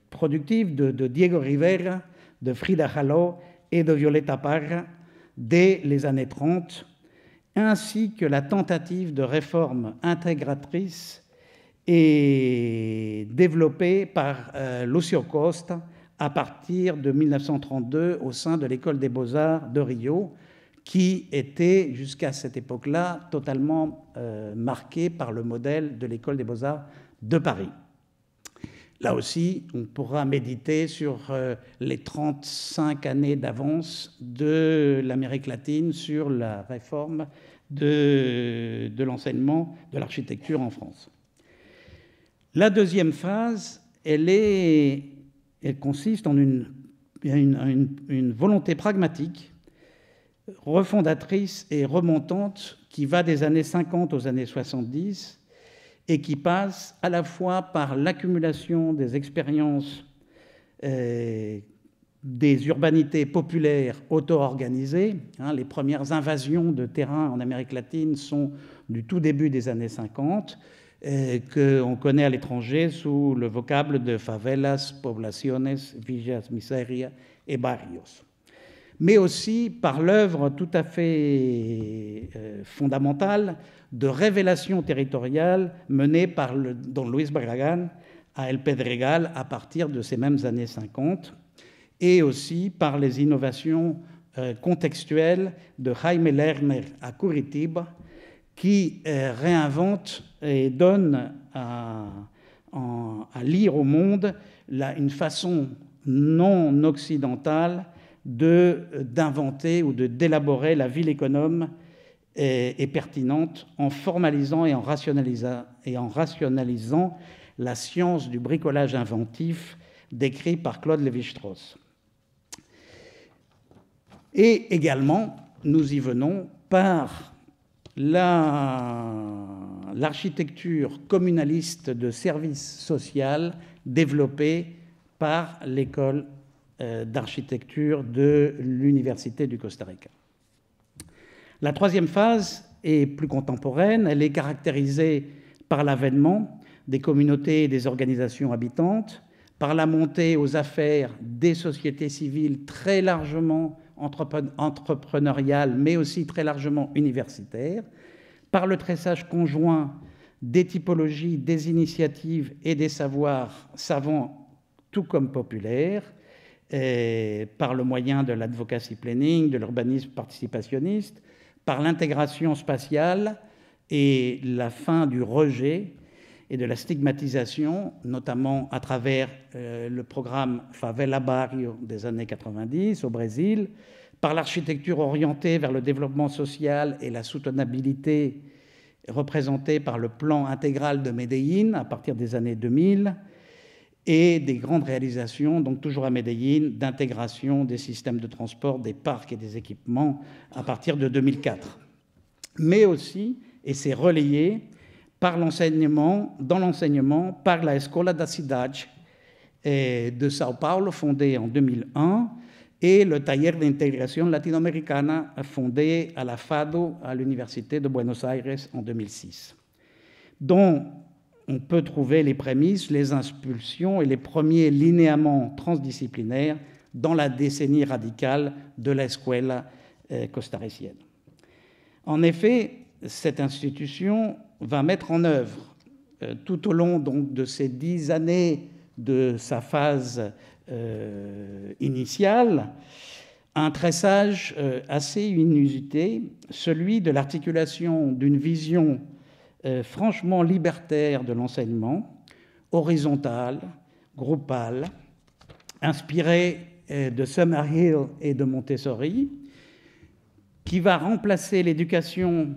productif de Diego Rivera, de Frida Kahlo et de Violeta Parra dès les années 30, ainsi que la tentative de réforme intégratrice et développée par Lucio Costa à partir de 1932 au sein de l'École des Beaux-Arts de Rio, qui était jusqu'à cette époque-là totalement marquée par le modèle de l'École des Beaux-Arts de Paris. Là aussi, on pourra méditer sur les 35 années d'avance de l'Amérique latine sur la réforme de l'enseignement de l'architecture en France. La deuxième phase, elle consiste en une volonté pragmatique, refondatrice et remontante qui va des années 50 aux années 70 et qui passe à la fois par l'accumulation des expériences des urbanités populaires auto-organisées. Les premières invasions de terrain en Amérique latine sont du tout début des années 50, qu'on connaît à l'étranger sous le vocable de favelas, poblaciones, villas, miseria et barrios. Mais aussi par l'œuvre tout à fait fondamentale de révélation territoriale menée par Don Luis Barragán à El Pedregal à partir de ces mêmes années 50, et aussi par les innovations contextuelles de Jaime Lerner à Curitiba, qui réinvente et donne à lire au monde une façon non occidentale d'inventer ou d'élaborer la ville économe et pertinente en formalisant et en rationalisant la science du bricolage inventif décrit par Claude Lévi-Strauss. Et également, nous y venons par l'architecture communaliste de service social développée par l'école d'architecture de l'Université du Costa Rica. La troisième phase est plus contemporaine, elle est caractérisée par l'avènement des communautés et des organisations habitantes, par la montée aux affaires des sociétés civiles très largement entrepreneuriales, mais aussi très largement universitaires, par le tressage conjoint des typologies, des initiatives et des savoirs savants tout comme populaires, par le moyen de l'advocacy planning, de l'urbanisme participationniste, par l'intégration spatiale et la fin du rejet et de la stigmatisation, notamment à travers le programme Favela Barrio des années 90 au Brésil, par l'architecture orientée vers le développement social et la soutenabilité représentée par le plan intégral de Medellín à partir des années 2000, et des grandes réalisations, donc toujours à Medellín, d'intégration des systèmes de transport, des parcs et des équipements à partir de 2004. Mais aussi, et c'est relayé, par l'enseignement, par la Escola da Cidade de Sao Paulo, fondée en 2001, et le Taller d'intégration latino-américaine, fondé à la FADO, à l'Université de Buenos Aires, en 2006, dont on peut trouver les prémices, les impulsions et les premiers linéaments transdisciplinaires dans la décennie radicale de l'escuela costaricienne. En effet, cette institution va mettre en œuvre, tout au long donc, de ces 10 années de sa phase initiale, un tressage assez inusité, celui de l'articulation d'une vision franchement libertaire de l'enseignement, horizontale, groupale, inspirée de Summerhill et de Montessori, qui va remplacer l'éducation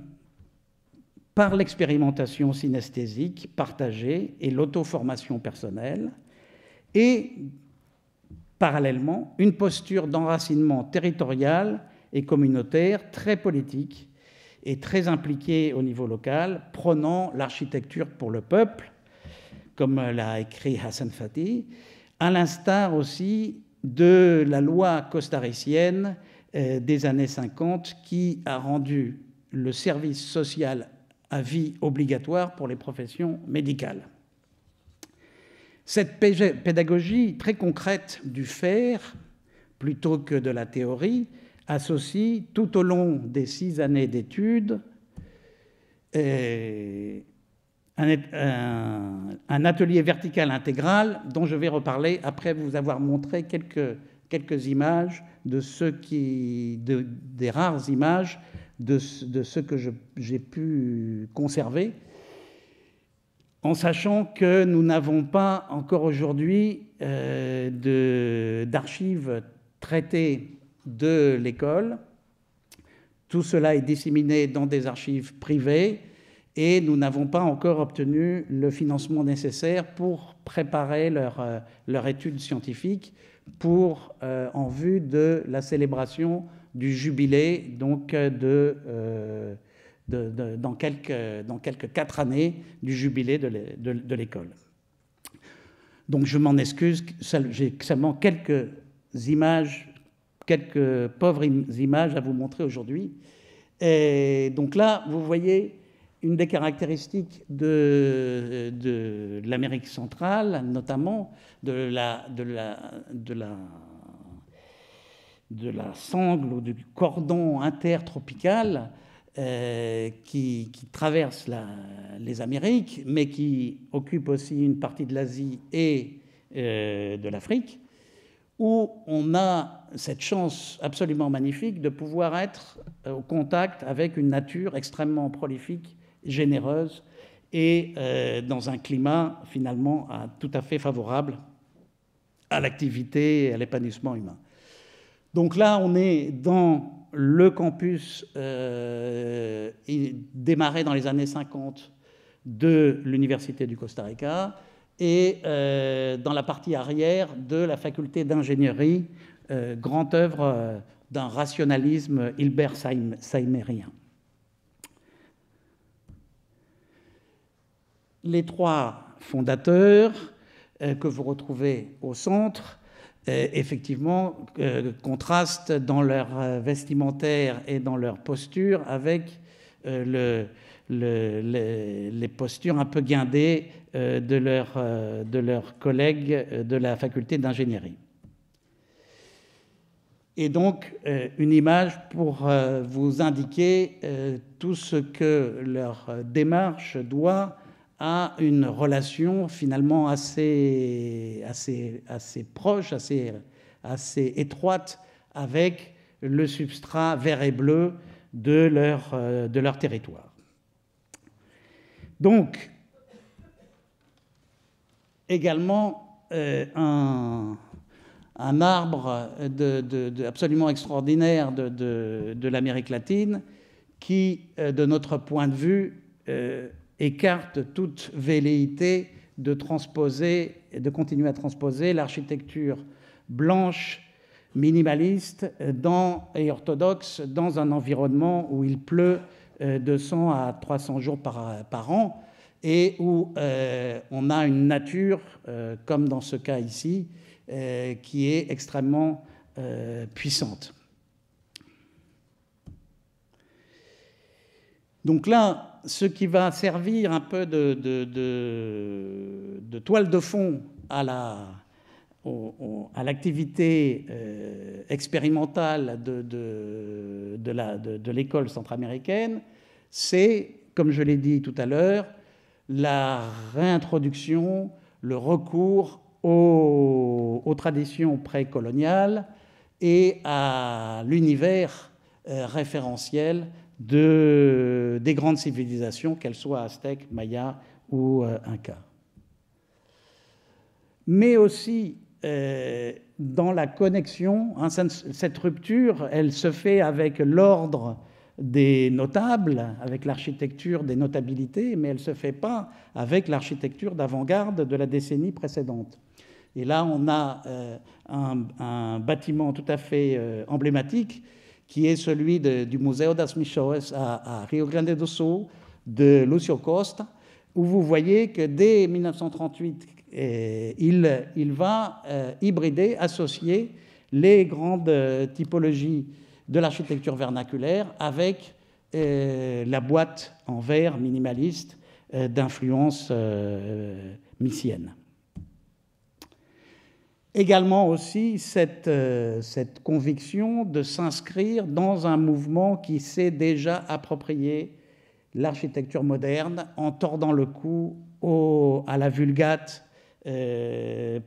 par l'expérimentation synesthésique partagée et l'auto-formation personnelle, et parallèlement une posture d'enracinement territorial et communautaire très politique et très impliquée au niveau local, prônant l'architecture pour le peuple, comme l'a écrit Hassan Fathy, à l'instar aussi de la loi costaricienne des années 50 qui a rendu le service social à vie obligatoire pour les professions médicales. Cette pédagogie très concrète du faire, plutôt que de la théorie, associe tout au long des 6 années d'études un atelier vertical intégral dont je vais reparler après vous avoir montré quelques images des rares images de ce que j'ai pu conserver, en sachant que nous n'avons pas encore aujourd'hui d'archives traitées de l'école. Tout cela est disséminé dans des archives privées et nous n'avons pas encore obtenu le financement nécessaire pour préparer leur étude scientifique en vue de la célébration du jubilé, donc dans quelques 4 années du jubilé de l'école. Donc je m'en excuse, j'ai seulement quelques pauvres images à vous montrer aujourd'hui. Et donc là, vous voyez une des caractéristiques de l'Amérique centrale, notamment de la sangle ou du cordon intertropical qui traverse les Amériques, mais qui occupe aussi une partie de l'Asie et de l'Afrique, où on a cette chance absolument magnifique de pouvoir être au contact avec une nature extrêmement prolifique, généreuse, et dans un climat finalement tout à fait favorable à l'activité et à l'épanouissement humain. Donc là, on est dans le campus démarré dans les années 50 de l'Université du Costa Rica et dans la partie arrière de la faculté d'ingénierie, grande œuvre d'un rationalisme hilbert-saimérien. Les 3 fondateurs que vous retrouvez au centre, effectivement, contrastent dans leur vestimentaire et dans leur posture avec les postures un peu guindées de leurs collègues de la faculté d'ingénierie. Et donc, une image pour vous indiquer tout ce que leur démarche doit à une relation finalement assez proche, assez étroite avec le substrat vert et bleu de leur territoire. Donc, également un arbre absolument extraordinaire de l'Amérique latine qui, de notre point de vue, écarte toute velléité de continuer à transposer l'architecture blanche, minimaliste et orthodoxe dans un environnement où il pleut 200 à 300 jours par an et où on a une nature, comme dans ce cas ici, qui est extrêmement puissante. Donc là, ce qui va servir un peu de toile de fond à l'activité expérimentale de l'école centra-américaine, c'est, comme je l'ai dit tout à l'heure, la réintroduction, le recours aux traditions précoloniales et à l'univers référentiel des grandes civilisations, qu'elles soient aztèques, mayas ou incas. Mais aussi dans la connexion, hein, cette rupture, elle se fait avec l'ordre des notables, avec l'architecture des notabilités, mais elle ne se fait pas avec l'architecture d'avant-garde de la décennie précédente. Et là, on a un bâtiment tout à fait emblématique, qui est celui du Museo das Missões à Rio Grande do Sul, de Lúcio Costa, où vous voyez que dès 1938, il va hybrider, associer les grandes typologies de l'architecture vernaculaire avec la boîte en verre minimaliste d'influence missienne. Également aussi cette conviction de s'inscrire dans un mouvement qui s'est déjà approprié l'architecture moderne en tordant le cou à la vulgate,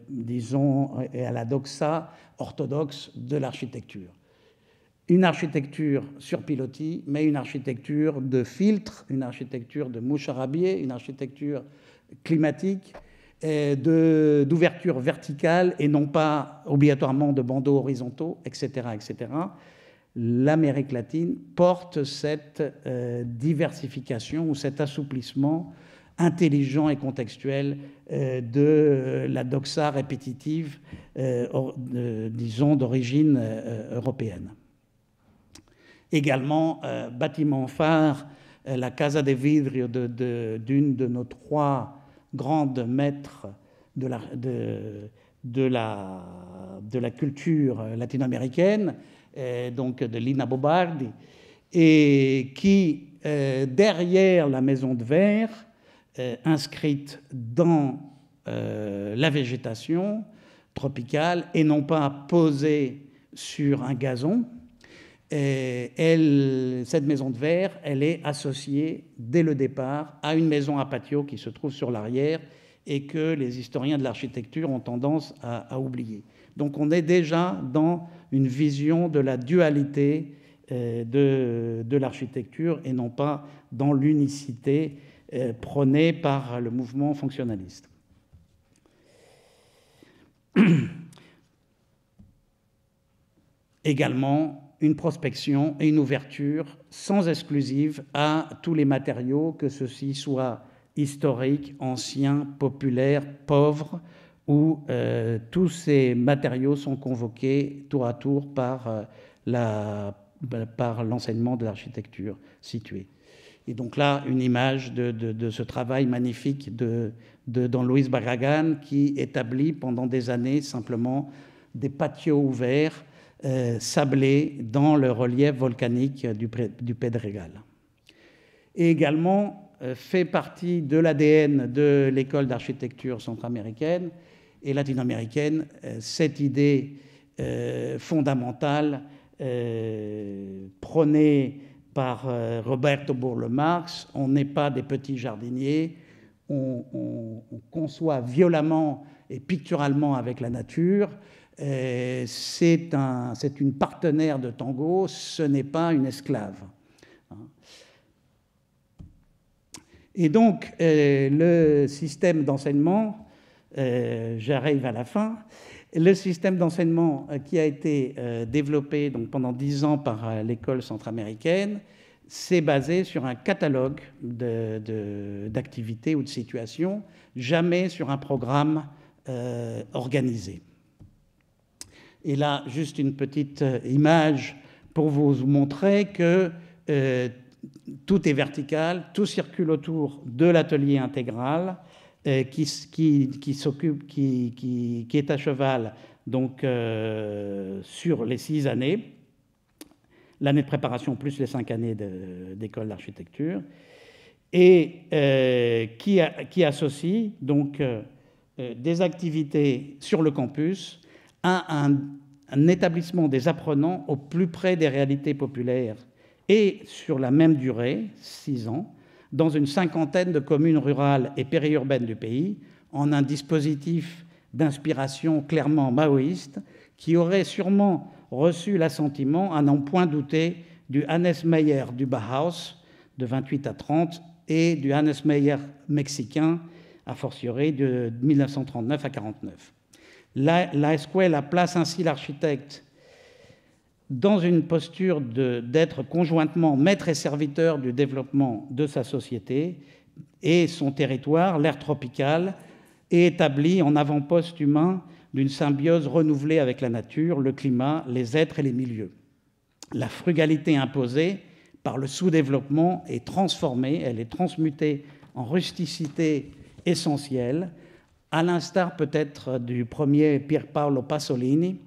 disons, et à la doxa orthodoxe de l'architecture. Une architecture sur pilotis, mais une architecture de filtre, une architecture de mouche à rabier, une architecture climatique, d'ouverture verticale et non pas obligatoirement de bandeaux horizontaux, etc., etc. L'Amérique latine porte cette diversification ou cet assouplissement intelligent et contextuel de la doxa répétitive, disons, d'origine européenne. Également, bâtiment phare, la Casa de Vidrio d'une de nos trois grandes maîtres de la culture latino-américaine, donc de Lina Bobardi, et qui, derrière la maison de verre, inscrite dans la végétation tropicale et non pas posée sur un gazon, cette maison de verre, elle est associée dès le départ à une maison à patio qui se trouve sur l'arrière et que les historiens de l'architecture ont tendance à oublier. Donc on est déjà dans une vision de la dualité de l'architecture et non pas dans l'unicité prônée par le mouvement fonctionnaliste. Également, une prospection et une ouverture sans exclusive à tous les matériaux, que ceux-ci soient historiques, anciens, populaires, pauvres, où tous ces matériaux sont convoqués tour à tour par l'enseignement de l'architecture située. Et donc là, une image de ce travail magnifique de Don Luis Barragan, qui établit pendant des années simplement des patios ouverts, sablés dans le relief volcanique du Pedregal. Et également fait partie de l'ADN de l'école d'architecture centra-américaine et latino-américaine cette idée fondamentale prônée par Roberto Burle Marx: on n'est pas des petits jardiniers, on conçoit violemment et picturalement avec la nature. C'est une partenaire de tango, ce n'est pas une esclave. Et donc, le système d'enseignement, j'arrive à la fin, le système d'enseignement qui a été développé donc, pendant 10 ans par l'école centra-américaine, c'est basé sur un catalogue d'activités ou de situations, jamais sur un programme organisé. Et là, juste une petite image pour vous montrer que tout est vertical, tout circule autour de l'atelier intégral qui est à cheval donc, sur les 6 années, l'année de préparation plus les 5 années d'école d'architecture, et qui associe donc des activités sur le campus à un établissement des apprenants au plus près des réalités populaires et sur la même durée, 6 ans, dans une 50aine de communes rurales et périurbaines du pays, en un dispositif d'inspiration clairement maoïste qui aurait sûrement reçu l'assentiment, à n'en point douter, du Hannes Meyer du Bauhaus de 28 à 30 et du Hannes Meyer mexicain, a fortiori de 1939 à 49. La place ainsi l'architecte dans une posture d'être conjointement maître et serviteur du développement de sa société et son territoire, l'ère tropicale, est établi en avant-poste humain d'une symbiose renouvelée avec la nature, le climat, les êtres et les milieux. La frugalité imposée par le sous-développement est transformée, elle est transmutée en rusticité essentielle, à l'instar peut-être du premier Pierpaolo Pasolini,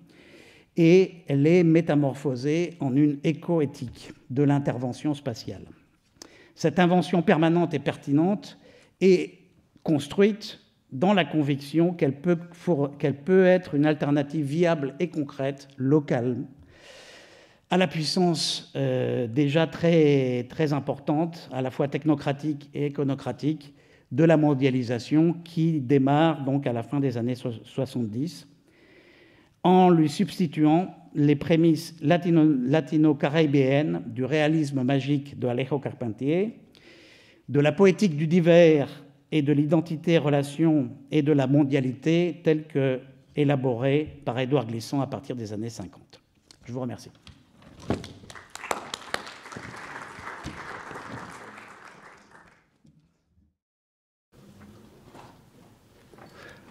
et elle est métamorphosée en une éco-éthique de l'intervention spatiale. Cette invention permanente et pertinente est construite dans la conviction qu'elle peut être une alternative viable et concrète, locale, à la puissance déjà très, très importante, à la fois technocratique et iconocratique, de la mondialisation qui démarre donc à la fin des années 70, en lui substituant les prémices latino-caribéennes du réalisme magique de Alejo Carpentier, de la poétique du divers et de l'identité-relation et de la mondialité telle que élaborée par Édouard Glissant à partir des années 50. Je vous remercie.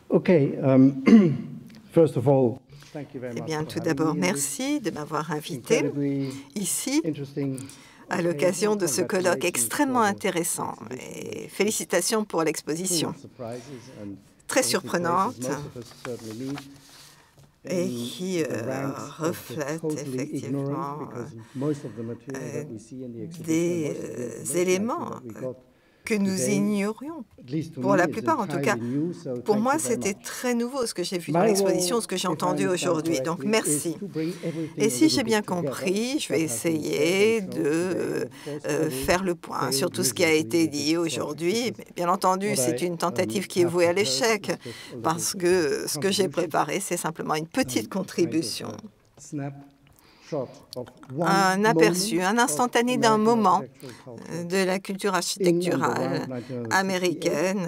Okay, first of all, eh bien, tout d'abord, merci de m'avoir invité ici à l'occasion de ce colloque extrêmement intéressant. Et félicitations pour l'exposition, très surprenante et qui reflète effectivement des éléments que nous ignorions, pour la plupart en tout cas. Pour moi, c'était très nouveau ce que j'ai vu dans l'exposition, ce que j'ai entendu aujourd'hui. Donc, merci. Et si j'ai bien compris, je vais essayer de faire le point sur tout ce qui a été dit aujourd'hui. Bien entendu, c'est une tentative qui est vouée à l'échec, parce que ce que j'ai préparé, c'est simplement une petite contribution. Un aperçu, un instantané d'un moment de la culture architecturale américaine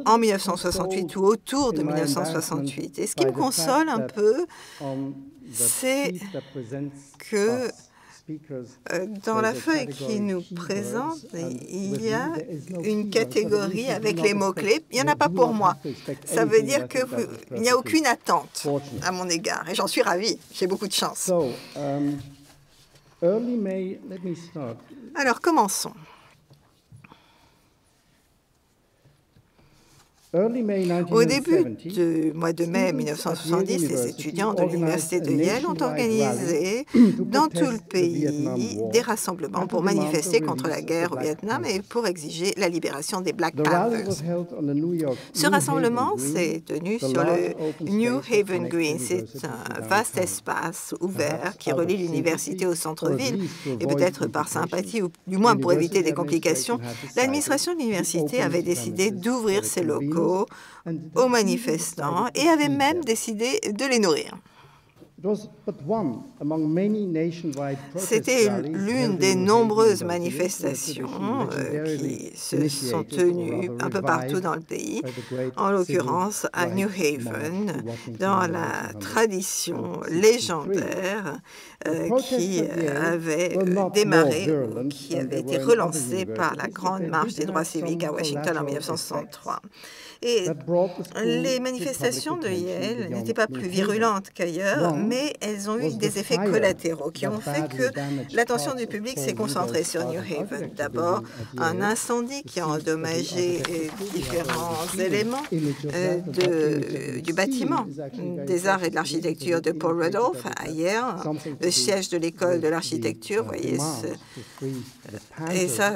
en 1968 ou autour de 1968. Et ce qui me console un peu, c'est que dans la feuille qui nous présente, il y a une catégorie avec les mots-clés. Il n'y en a pas pour moi. Ça veut dire qu'il n'y a aucune attente à mon égard. Et j'en suis ravie. J'ai beaucoup de chance. Alors, commençons. Au début du mois de mai 1970, les étudiants de l'Université de Yale ont organisé dans tout le pays des rassemblements pour manifester contre la guerre au Vietnam et pour exiger la libération des Black Panthers. Ce rassemblement s'est tenu sur le New Haven Green. C'est un vaste espace ouvert qui relie l'université au centre-ville. Et peut-être par sympathie, ou du moins pour éviter des complications, l'administration de l'université avait décidé d'ouvrir ses locaux aux manifestants et avait même décidé de les nourrir. C'était l'une des nombreuses manifestations qui se sont tenues un peu partout dans le pays, en l'occurrence à New Haven, dans la tradition légendaire qui avait démarré, ou qui avait été relancée par la Grande Marche des droits civiques à Washington en 1963. Et les manifestations de Yale n'étaient pas plus virulentes qu'ailleurs, mais elles ont eu des effets collatéraux qui ont fait que l'attention du public s'est concentrée sur New Haven. D'abord, un incendie qui a endommagé différents éléments du bâtiment des arts et de l'architecture de Paul Rudolph à Yale, le siège de l'école de l'architecture. Vous voyez, et ça,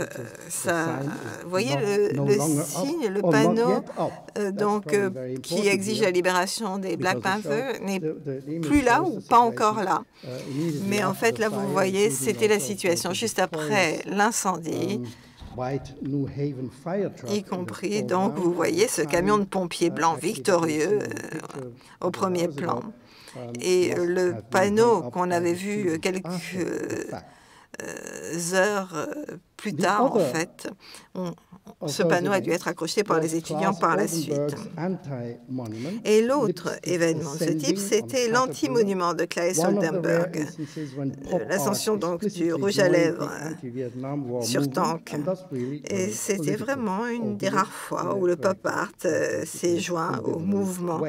vous voyez le signe, le panneau qui exige la libération des Black Panthers n'est plus là ou pas encore là. Mais en fait, là, vous voyez, c'était la situation juste après l'incendie, y compris, donc, vous voyez ce camion de pompiers blanc victorieux au premier plan. Et le panneau qu'on avait vu quelques heures plus tard, en fait, ce panneau a dû être accroché par les étudiants par la suite. Et l'autre événement de ce type, c'était l'anti-monument de Claes Oldenburg, l'ascension donc du rouge à lèvres sur tank. Et c'était vraiment une des rares fois où le pop art s'est joint au mouvement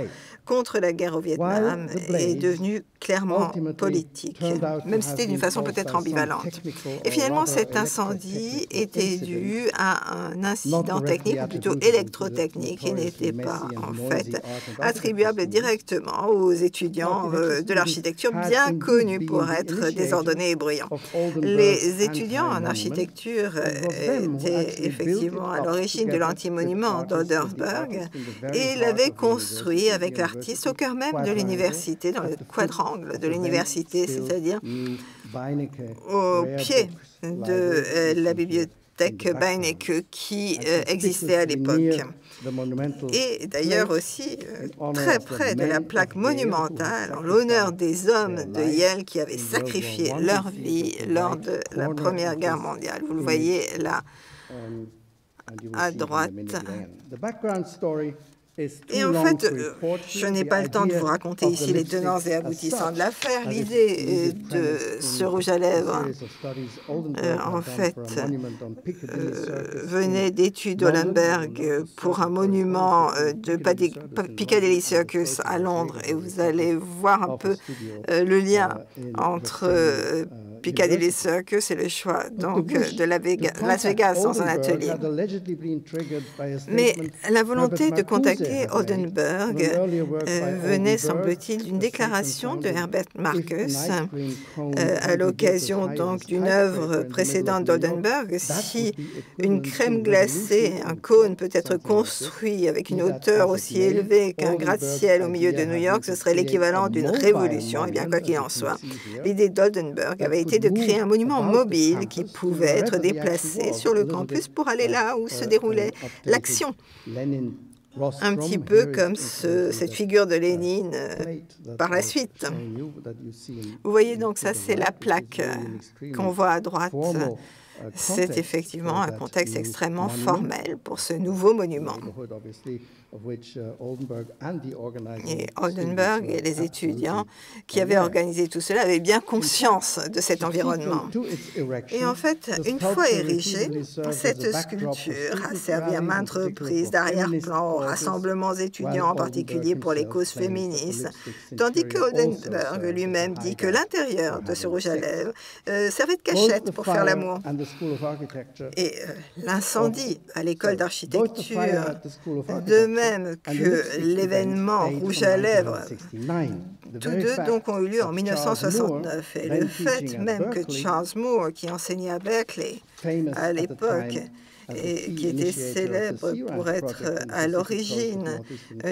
contre la guerre au Vietnam et est devenu clairement politique, même si c'était d'une façon peut-être ambivalente. Et finalement, cet incendie était dû à un incident technique, ou plutôt électrotechnique, et n'était pas en fait attribuable directement aux étudiants de l'architecture, bien connus pour être désordonnés et bruyants. Les étudiants en architecture étaient effectivement à l'origine de l'antimonument d'Oldenburg et l'avaient construit avec l'artiste au cœur même de l'université, dans le quadrangle de l'université, c'est-à-dire au pied de la bibliothèque Beinecke qui existait à l'époque. Et d'ailleurs aussi très près de la plaque monumentale en l'honneur des hommes de Yale qui avaient sacrifié leur vie lors de la Première Guerre mondiale. Vous le voyez là à droite. Et en fait, je n'ai pas le temps de vous raconter ici les tenants et aboutissants de l'affaire. L'idée de ce rouge à lèvres, en fait, venait d'études d'Oldenburg pour un monument de Piccadilly Circus à Londres. Et vous allez voir un peu le lien entre Piccadilly Circus et le choix donc de Las Vegas dans un atelier. Mais la volonté de contacter Oldenburg venait, semble-t-il, d'une déclaration de Herbert Marcus à l'occasion donc d'une œuvre précédente d'Oldenburg. Si une crème glacée, un cône peut être construit avec une hauteur aussi élevée qu'un gratte-ciel au milieu de New York, ce serait l'équivalent d'une révolution. Et bien, quoi qu'il en soit, l'idée d'Oldenburg avait été de créer un monument mobile qui pouvait être déplacé sur le campus pour aller là où se déroulait l'action. Un petit peu comme cette figure de Lénine par la suite. Vous voyez donc ça, c'est la plaque qu'on voit à droite. C'est effectivement un contexte extrêmement formel pour ce nouveau monument. Et Oldenburg et les étudiants qui avaient organisé tout cela avaient bien conscience de cet environnement. Et en fait, une fois érigée, cette sculpture a servi à maintes reprises d'arrière-plan aux rassemblements étudiants, en particulier pour les causes féministes, tandis que Oldenburg lui-même dit que l'intérieur de ce rouge à lèvres servait de cachette pour faire l'amour. Et l'incendie à l'école d'architecture, de même que l'événement rouge à lèvres, tous deux donc ont eu lieu en 1969. Et le fait même que Charles Moore, qui enseignait à Berkeley à l'époque, et qui était célèbre pour être à l'origine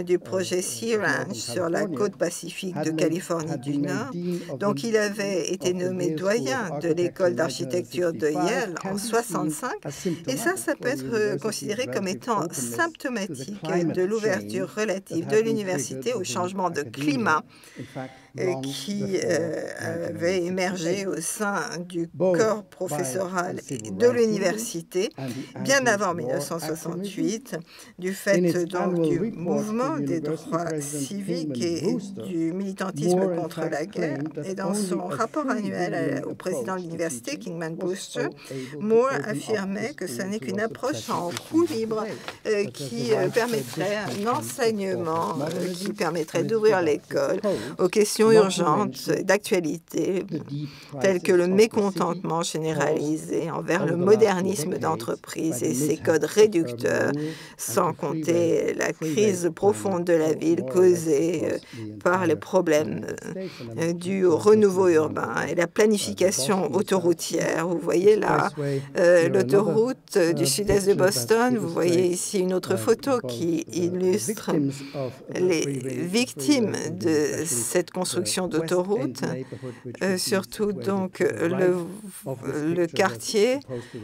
du projet Sea Ranch sur la côte pacifique de Californie du Nord. Donc, il avait été nommé doyen de l'école d'architecture de Yale en 1965. Et ça peut être considéré comme étant symptomatique de l'ouverture relative de l'université au changement de climat qui avait émergé au sein du corps professoral de l'université bien avant 1968, du fait donc du mouvement des droits civiques et du militantisme contre la guerre. Et dans son rapport annuel au président de l'université, Kingman Brewster, Moore affirmait que ce n'est qu'une approche en roue libre qui permettrait un enseignement qui permettrait d'ouvrir l'école aux questions urgentes d'actualité, telles que le mécontentement généralisé envers le modernisme d'entreprise et ses codes réducteurs, sans compter la crise profonde de la ville causée par les problèmes dus au renouveau urbain et la planification autoroutière. Vous voyez là l'autoroute du sud-est de Boston. Vous voyez ici une autre photo qui illustre les victimes de cette construction d'autoroute, surtout donc le quartier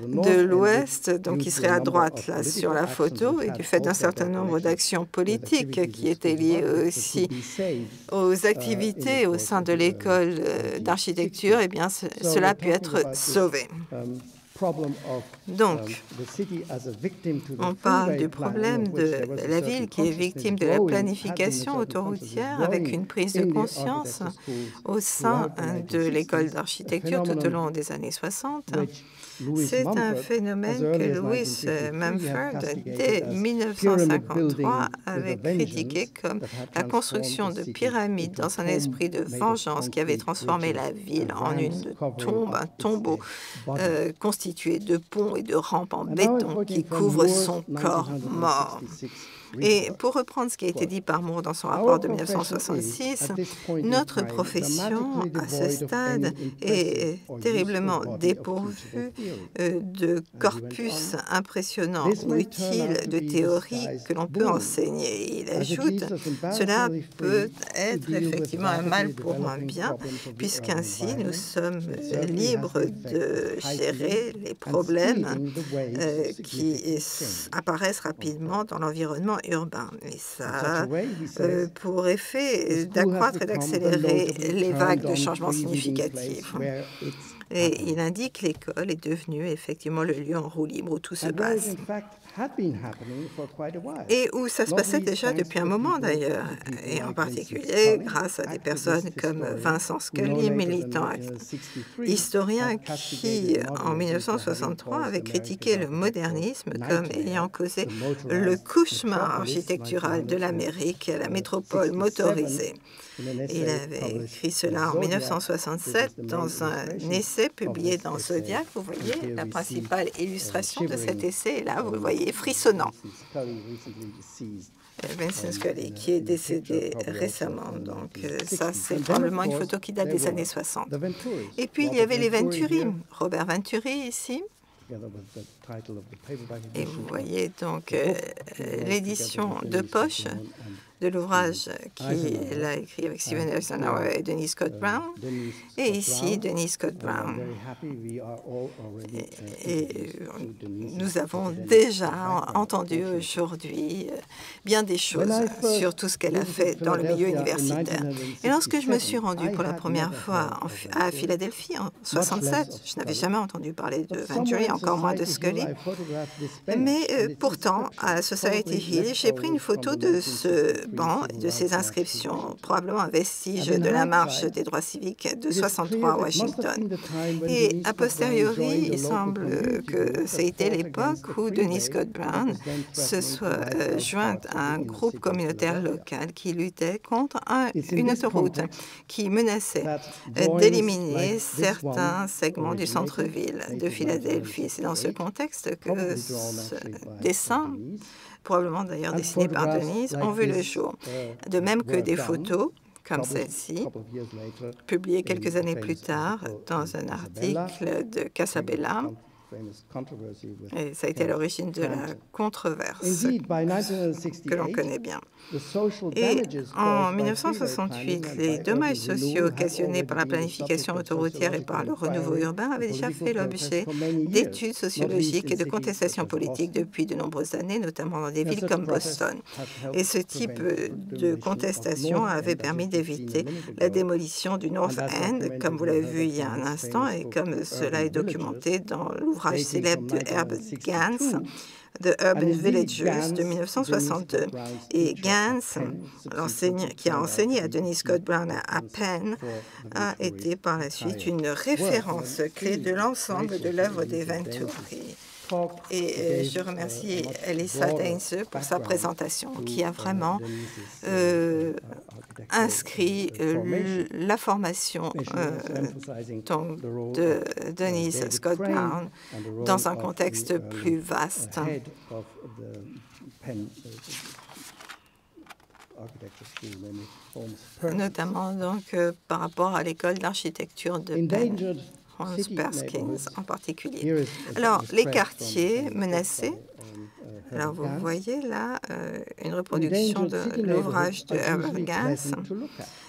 de l'Ouest, donc qui serait à droite là sur la photo, et du fait d'un certain nombre d'actions politiques qui étaient liées aussi aux activités au sein de l'école d'architecture, eh bien cela a pu être sauvé. Donc, on parle du problème de la ville qui est victime de la planification autoroutière avec une prise de conscience au sein de l'école d'architecture tout au long des années 60. C'est un phénomène que Louis Mumford, dès 1953, avait critiqué comme la construction de pyramides dans un esprit de vengeance qui avait transformé la ville en une tombe, un tombeau constitué de ponts et de rampes en béton qui couvrent son corps mort. Et pour reprendre ce qui a été dit par Moore dans son rapport de 1966, notre profession, à ce stade, est terriblement dépourvue de corpus impressionnant ou utile de théories que l'on peut enseigner. Il ajoute, cela peut être effectivement un mal pour un bien, puisqu'ainsi nous sommes libres de gérer les problèmes qui apparaissent rapidement dans l'environnement urbain. Et ça a pour effet d'accroître et d'accélérer les vagues de changements significatifs. Et il indique que l'école est devenue effectivement le lieu en roue libre où tout se passe. Et où ça se passait déjà depuis un moment d'ailleurs, et en particulier grâce à des personnes comme Vincent Scully, militant historien qui, en 1963, avait critiqué le modernisme comme ayant causé le cauchemar architectural de l'Amérique, la métropole motorisée. Il avait écrit cela en 1967 dans un essai publié dans Zodiac. Vous voyez la principale illustration de cet essai, là, vous le voyez, frissonnant. Vincent Scully, qui est décédé récemment. Donc ça, c'est probablement une photo qui date des années 60. Et puis, il y avait les Venturi, Robert Venturi ici. Et vous voyez donc l'édition de poche de l'ouvrage qu'il a écrit avec Stephen Eisenhower et Denise Scott Brown. Et ici, Denise Scott Brown. Et nous avons déjà entendu aujourd'hui bien des choses sur tout ce qu'elle a fait dans le milieu universitaire. Et lorsque je me suis rendue pour la première fois à Philadelphie en 1967, je n'avais jamais entendu parler de Venturi, encore moins de Scully. Mais pourtant, à Society Hill, j'ai pris une photo de ce banc et de ces inscriptions, probablement un vestige de la marche des droits civiques de 63 à Washington. Et a posteriori, il semble que c'était l'époque où Denise Scott Brown se soit jointe à un groupe communautaire local qui luttait contre une autoroute qui menaçait d'éliminer certains segments du centre-ville de Philadelphie. C'est dans ce contexte que ce dessin, probablement d'ailleurs dessiné par Denise, ont vu le jour. De même que des photos comme celle-ci, publiées quelques années plus tard dans un article de Casabella. Et ça a été à l'origine de la controverse que l'on connaît bien. Et en 1968, les dommages sociaux occasionnés par la planification autoroutière et par le renouveau urbain avaient déjà fait l'objet d'études sociologiques et de contestations politiques depuis de nombreuses années, notamment dans des villes comme Boston. Et ce type de contestation avait permis d'éviter la démolition du North End, comme vous l'avez vu il y a un instant, et comme cela est documenté dans l'ouvrage célèbre de Herbert Gans, The Urban Villagers de 1962. Et Gans, qui a enseigné à Denise Scott Brown à Penn, a été par la suite une référence clé de l'ensemble de l'œuvre des Venturi. Et je remercie Elissa Deinze pour sa présentation qui a vraiment inscrit la formation de Denise Scott Brown dans un contexte plus vaste. Notamment donc par rapport à l'école d'architecture de Penn. Hans Perskins en particulier. Alors, les quartiers menacés. Alors, vous voyez là une reproduction de l'ouvrage de Herbert Gans.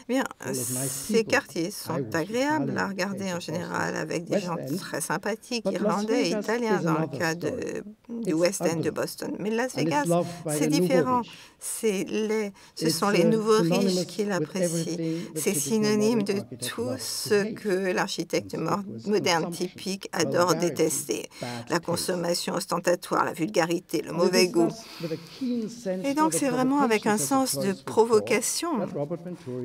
Bien, ces quartiers sont agréables à regarder en général, avec des gens très sympathiques, irlandais et italiens dans le cas du West End de Boston. Mais Las Vegas, c'est différent. Ce sont les nouveaux riches qui l'apprécient. C'est synonyme de tout ce que l'architecte moderne typique adore détester. La consommation ostentatoire, la vulgarité, le mauvais goût. Et donc c'est vraiment avec un sens de provocation,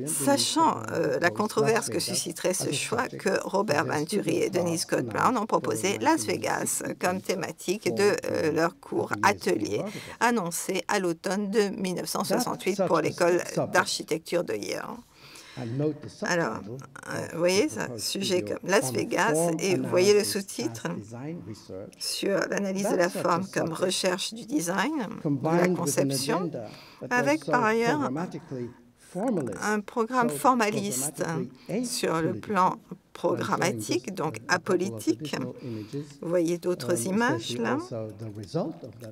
sachant la controverse que susciterait ce choix, que Robert Venturi et Denise Scott Brown ont proposé Las Vegas comme thématique de leur cours atelier annoncé à l'automne de 1968 pour l'école d'architecture de Yale. Alors, vous voyez ça, sujet comme Las Vegas, et vous voyez le sous-titre sur l'analyse de la forme comme recherche du design, de la conception, avec par ailleurs un programme formaliste sur le plan programmatique, donc apolitique. Vous voyez d'autres images là.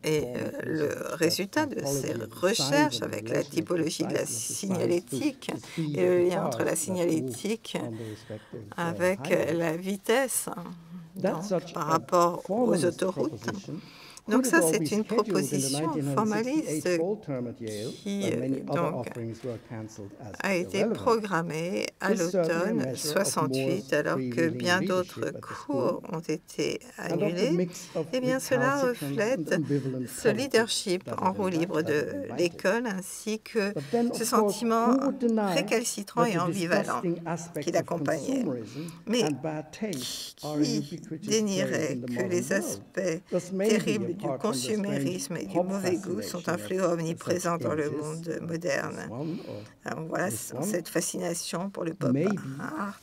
Et le résultat de ces recherches avec la typologie de la signalétique et le lien entre la signalétique avec la vitesse donc, par rapport aux autoroutes. Donc ça, c'est une proposition formaliste qui donc, a été programmée à l'automne 68, alors que bien d'autres cours ont été annulés. Eh bien, cela reflète ce leadership en roue libre de l'école, ainsi que ce sentiment récalcitrant et ambivalent qui l'accompagnait. Mais qui dénierait que les aspects terribles du consumérisme et du mauvais goût sont un fléau omniprésent dans le monde moderne. Alors voilà cette fascination pour le pop art.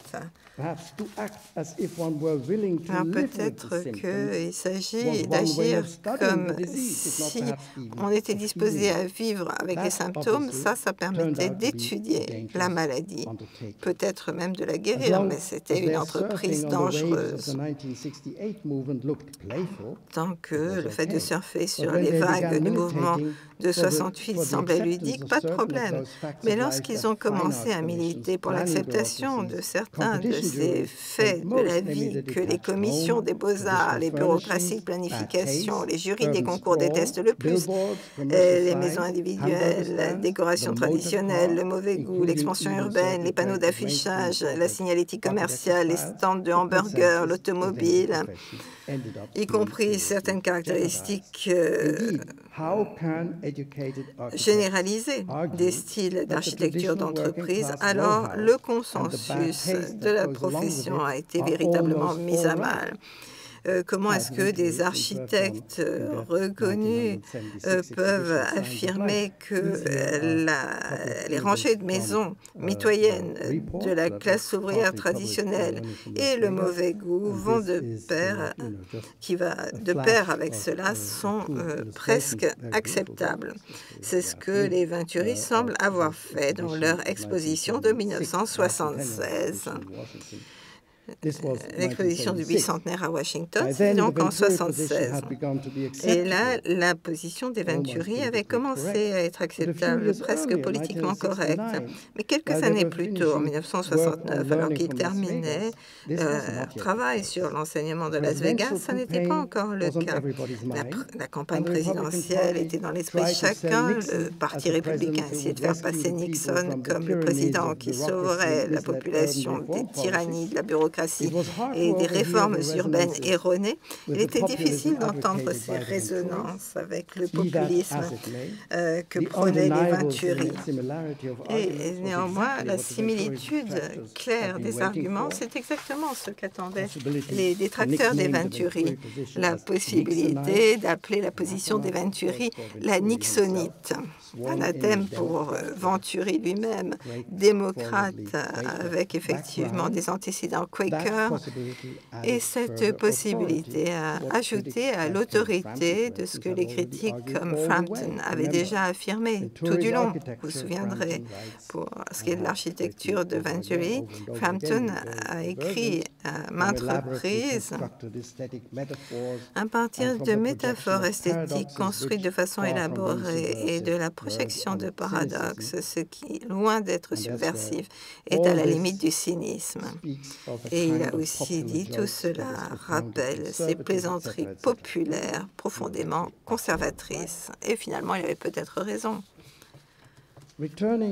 Alors peut-être qu'il s'agit d'agir comme si on était disposé à vivre avec les symptômes. Ça permettait d'étudier la maladie, peut-être même de la guérir, mais c'était une entreprise dangereuse. Tant que le fait de surfer sur les vagues du mouvement de 68 semblait ludique, pas de problème. Mais lorsqu'ils ont commencé à militer pour l'acceptation de certains de ces faits de la vie que les commissions des beaux-arts, les bureaucraties de planification, les jurys des concours détestent le plus, les maisons individuelles, la décoration traditionnelle, le mauvais goût, l'expansion urbaine, les panneaux d'affichage, la signalétique commerciale, les stands de hamburgers, l'automobile, y compris certaines caractéristiques généralisées des styles d'architecture d'entreprise, alors le consensus de la profession a été véritablement mis à mal. Comment est-ce que des architectes reconnus peuvent affirmer que les rangées de maisons mitoyennes de la classe ouvrière traditionnelle et le mauvais goût vont de pair, qui va de pair avec cela, sont presque acceptables. C'est ce que les Venturi semblent avoir fait dans leur exposition de 1976. L'exposition du bicentenaire à Washington, donc en 1976. Et là, la position des Venturi avait commencé à être acceptable, presque politiquement correcte. Mais quelques années plus tôt, en 1969, alors qu'ils terminaient leur travail sur l'enseignement de Las Vegas, ça n'était pas encore le cas. La campagne présidentielle était dans l'esprit de chacun. Le Parti républicain essayait de faire passer Nixon comme le président qui sauverait la population des tyrannies de la bureaucratie et des réformes urbaines erronées. Il était difficile d'entendre ces résonances avec le populisme que prônaient les Venturi. Et néanmoins, la similitude claire des arguments, c'est exactement ce qu'attendaient les détracteurs des Venturi. La possibilité d'appeler la position des Venturi la nixonite. Anathème pour Venturi lui-même, démocrate avec effectivement des antécédents Quaker, et cette possibilité a ajouté à l'autorité de ce que les critiques comme Frampton avaient déjà affirmé tout du long. Vous vous souviendrez, pour ce qui est de l'architecture de Venturi, Frampton a écrit à maintes reprises à partir de métaphores esthétiques construites de façon élaborée et de la projection de paradoxes, ce qui, loin d'être subversif, est à la limite du cynisme. Et il a aussi dit tout cela rappelle ces plaisanteries populaires profondément conservatrices. Et finalement, il avait peut-être raison.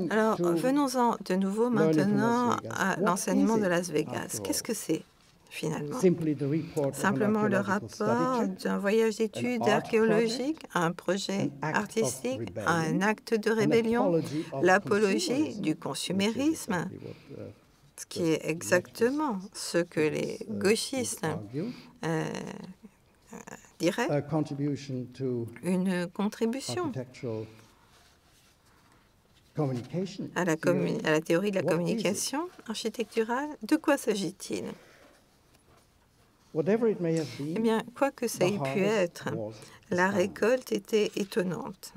Alors, venons-en de nouveau maintenant à l'enseignement de Las Vegas. Qu'est-ce que c'est finalement? Simplement le rapport d'un voyage d'études archéologiques à un projet artistique, à un acte de rébellion, l'apologie du consumérisme, ce qui est exactement ce que les gauchistes diraient, une contribution à la théorie de la communication architecturale. De quoi s'agit-il? Eh bien, quoi que ça ait pu être, la récolte était étonnante.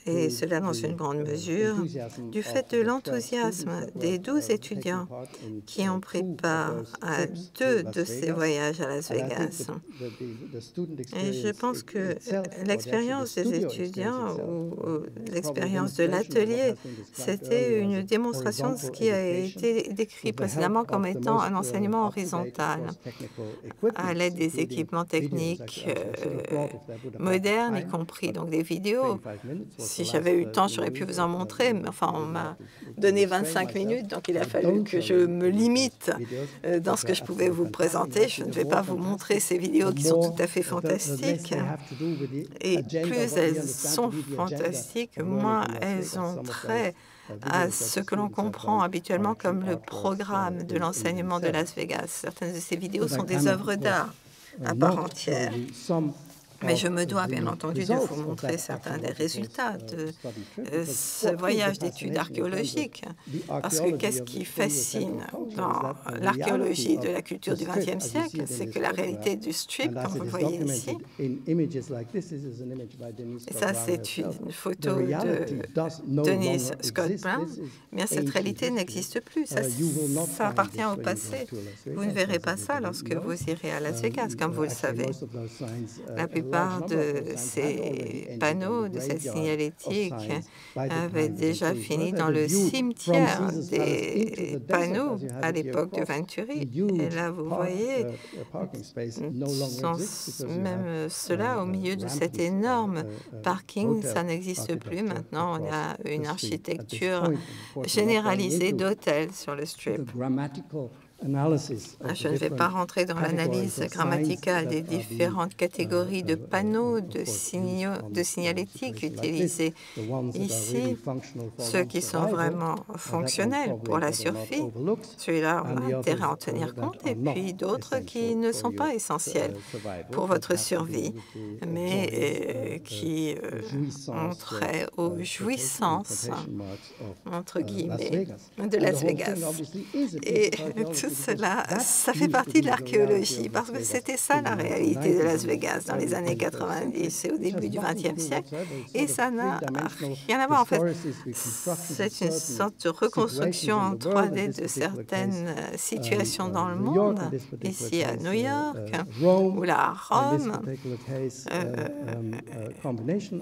Et cela dans une grande mesure du fait de l'enthousiasme des 12 étudiants qui ont pris part à 2 de ces voyages à Las Vegas. Et je pense que l'expérience des étudiants ou l'expérience de l'atelier, c'était une démonstration de ce qui a été décrit précédemment comme étant un enseignement horizontal, à l'aide des équipements techniques modernes, y compris donc des vidéos. Si j'avais eu le temps, j'aurais pu vous en montrer, mais enfin, on m'a donné 25 minutes, donc il a fallu que je me limite dans ce que je pouvais vous présenter. Je ne vais pas vous montrer ces vidéos qui sont tout à fait fantastiques. Et plus elles sont fantastiques, moins elles ont trait à ce que l'on comprend habituellement comme le programme de l'enseignement de Las Vegas. Certaines de ces vidéos sont des œuvres d'art à part entière. Mais je me dois bien entendu de vous montrer certains des résultats de ce voyage d'études archéologiques. Parce que qu'est-ce qui fascine dans l'archéologie de la culture du XXe siècle? C'est que la réalité du strip, comme vous le voyez ici, et ça c'est une photo de Denise Scott Brown, bien cette réalité n'existe plus. Ça appartient au passé. Vous ne verrez pas ça lorsque vous irez à Las Vegas, comme vous le savez. La plupart de ces panneaux, de cette signalétique, avaient déjà fini dans le cimetière des panneaux à l'époque de Venturi. Et là, vous voyez, même cela au milieu de cet énorme parking, ça n'existe plus. Maintenant, on a une architecture généralisée d'hôtels sur le Strip. Je ne vais pas rentrer dans l'analyse grammaticale des différentes catégories de panneaux de signalétique utilisés ici. Ceux qui sont vraiment fonctionnels pour la survie, ceux-là, on a intérêt à en tenir compte, et puis d'autres qui ne sont pas essentiels pour votre survie, mais qui ont trait aux jouissances, entre guillemets, de Las Vegas. Et tout cela, ça fait partie de l'archéologie, parce que c'était ça la réalité de Las Vegas dans les années 90 et au début du XXe siècle. Et ça n'a rien à voir, en fait. C'est une sorte de reconstruction en 3D de certaines situations dans le monde, ici à New York, ou là à Rome.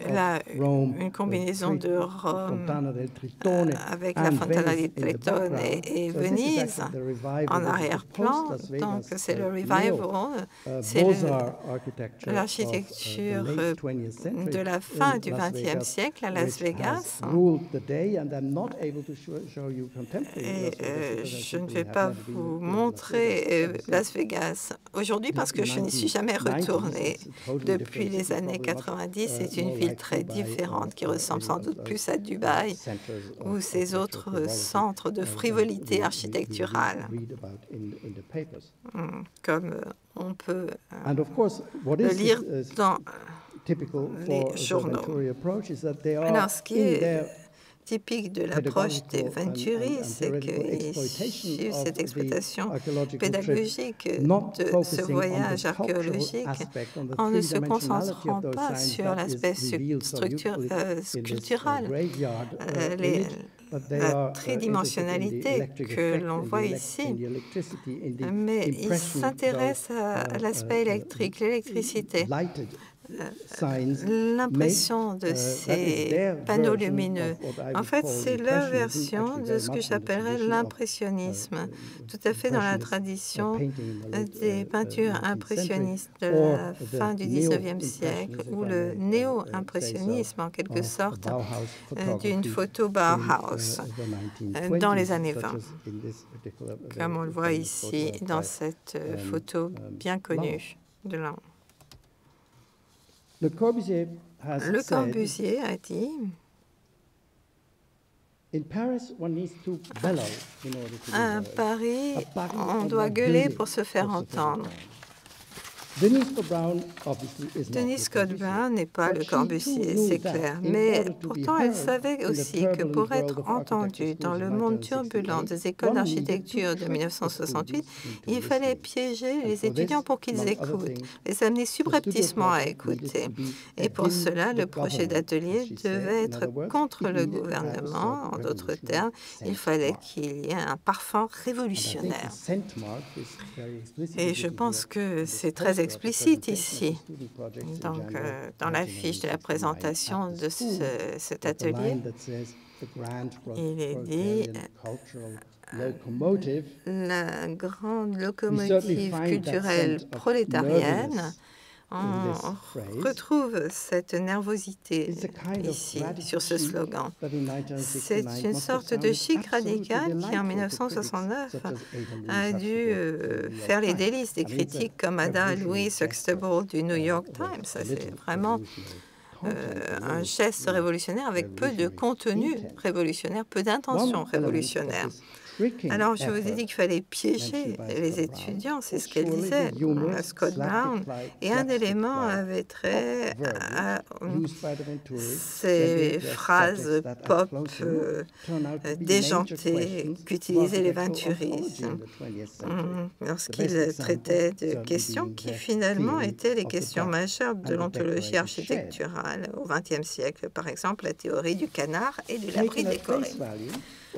Là, une combinaison de Rome avec la Fontana di Trettone et Venise en arrière-plan. Donc, c'est le revival, c'est l'architecture de la fin du XXe siècle à Las Vegas. Et je ne vais pas vous montrer Las Vegas aujourd'hui parce que je n'y suis jamais retournée depuis les années 90. C'est une ville très différente qui ressemble sans doute plus à Dubaï ou ces autres centres de frivolité architecturale, comme on peut le lire dans les journaux. Alors, ce qui est typique de l'approche des Venturi, c'est qu'ils suivent cette exploitation pédagogique de ce voyage archéologique en ne se concentrant pas sur l'aspect sculptural, la tridimensionnalité que l'on voit ici, mais ils s'intéressent à l'aspect électrique, l'électricité. L'impression de ces panneaux lumineux, en fait, c'est leur version de ce que j'appellerais l'impressionnisme, tout à fait dans la tradition des peintures impressionnistes de la fin du XIXe siècle, ou le néo-impressionnisme, en quelque sorte, d'une photo Bauhaus dans les années 20, comme on le voit ici dans cette photo bien connue de là. Le Corbusier a dit à Paris, on doit gueuler pour se faire entendre. Denise Scott Brown n'est pas le Corbusier, c'est clair, mais pourtant elle savait aussi que pour être entendue dans le monde turbulent des écoles d'architecture de 1968, il fallait piéger les étudiants pour qu'ils écoutent, les amener subrepticement à écouter. Et pour cela, le projet d'atelier devait être contre le gouvernement. En d'autres termes, il fallait qu'il y ait un parfum révolutionnaire. Et je pense que c'est très explicite ici. Donc, dans la fiche de la présentation de cet atelier, il est dit la grande locomotive culturelle prolétarienne. On retrouve cette nervosité ici, sur ce slogan. C'est une sorte de chic radical qui, en 1969, a dû faire les délices des critiques comme Ada Louise Huxtable du New York Times. C'est vraiment un geste révolutionnaire avec peu de contenu révolutionnaire, peu d'intention révolutionnaire. Alors, je vous ai dit qu'il fallait piéger les étudiants, c'est ce qu'elle disait, Scott Brown. Et un élément avait trait à ces phrases pop déjantées qu'utilisaient les Venturi lorsqu'ils traitaient de questions qui finalement étaient les questions majeures de l'ontologie architecturale au XXe siècle. Par exemple, la théorie du canard et de l'abri décoré.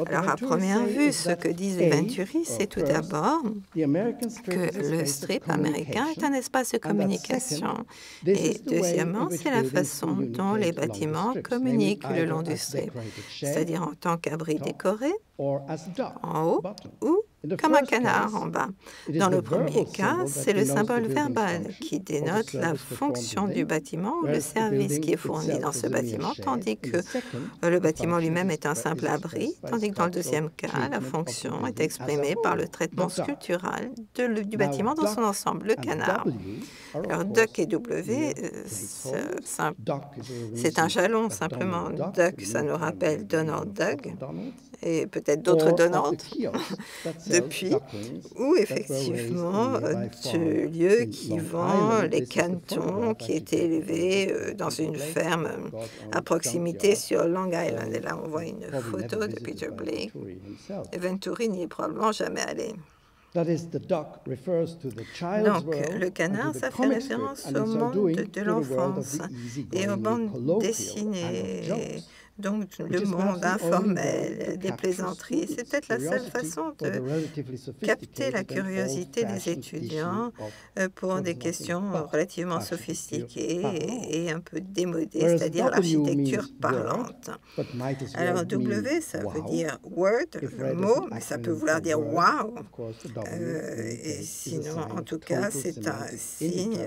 Alors, à première vue, ce que disent les Venturi, c'est tout d'abord que le strip américain est un espace de communication. Et deuxièmement, c'est la façon dont les bâtiments communiquent le long du strip, c'est-à-dire en tant qu'abri décoré, en haut, ou comme un canard en bas. Dans le premier cas, c'est le symbole verbal qui dénote la fonction du bâtiment ou le service qui est fourni dans ce bâtiment, tandis que le bâtiment lui-même est un simple abri, tandis que dans le deuxième cas, la fonction est exprimée par le traitement sculptural du bâtiment dans son ensemble, le canard. Alors, Duck et W, c'est un jalon simplement. Duck, ça nous rappelle Donald Duck, et peut-être d'autres Donald depuis, ou effectivement ce lieu qui vend les canetons qui étaient élevés dans une ferme à proximité sur Long Island. Et là, on voit une photo de Peter Blake. Et Venturi n'y est probablement jamais allé. Donc, le canard, ça fait référence au monde de l'enfance et aux bandes dessinées. Donc, le monde informel, des plaisanteries, c'est peut-être la seule façon de capter la curiosité des étudiants pour des questions relativement sophistiquées et un peu démodées, c'est-à-dire l'architecture parlante. Alors, W, ça veut dire word, le mot, mais ça peut vouloir dire wow. Et sinon, en tout cas, c'est un signe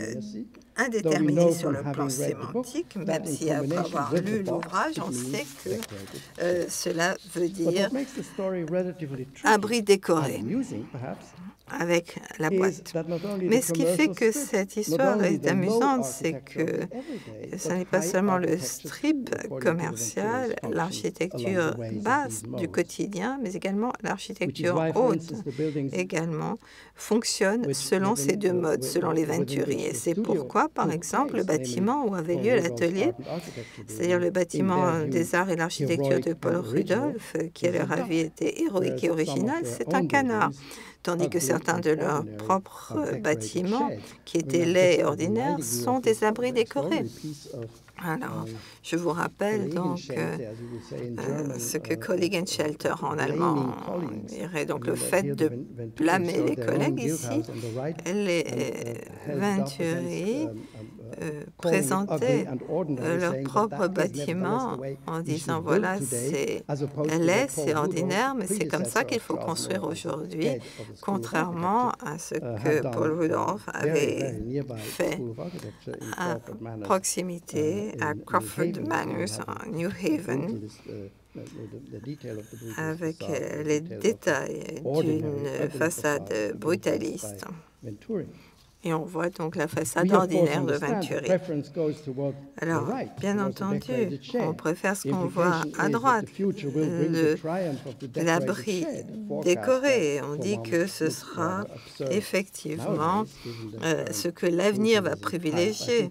indéterminé sur le plan sémantique, même si après avoir lu l'ouvrage, on sait que cela veut dire abri décoré. avec la boîte. Mais ce qui fait que cette histoire est amusante, c'est que ce n'est pas seulement le strip commercial, l'architecture basse du quotidien, mais également l'architecture haute également fonctionne selon ces deux modes, selon les Venturi. Et c'est pourquoi, par exemple, le bâtiment où avait lieu l'atelier, c'est-à-dire le bâtiment des arts et l'architecture de Paul Rudolph, qui à leur avis était héroïque et original, c'est un canard. Tandis que certains de leurs propres bâtiments, qui étaient laids et ordinaires, sont des abris décorés. Alors, je vous rappelle donc ce que Kollegenshelter en allemand dirait, donc le fait de blâmer les collègues ici. Les Venturi présentaient leur propre bâtiment en disant voilà, c'est laid, c'est ordinaire, mais c'est comme ça qu'il faut construire aujourd'hui, contrairement à ce que Paul Rudolph avait fait à proximité à Crawford Manors, à New Haven, avec les détails d'une façade brutaliste. Et on voit donc la façade ordinaire de Venturi. Alors, bien entendu, on préfère ce qu'on voit à droite, l'abri décoré. On dit que ce sera effectivement ce que l'avenir va privilégier.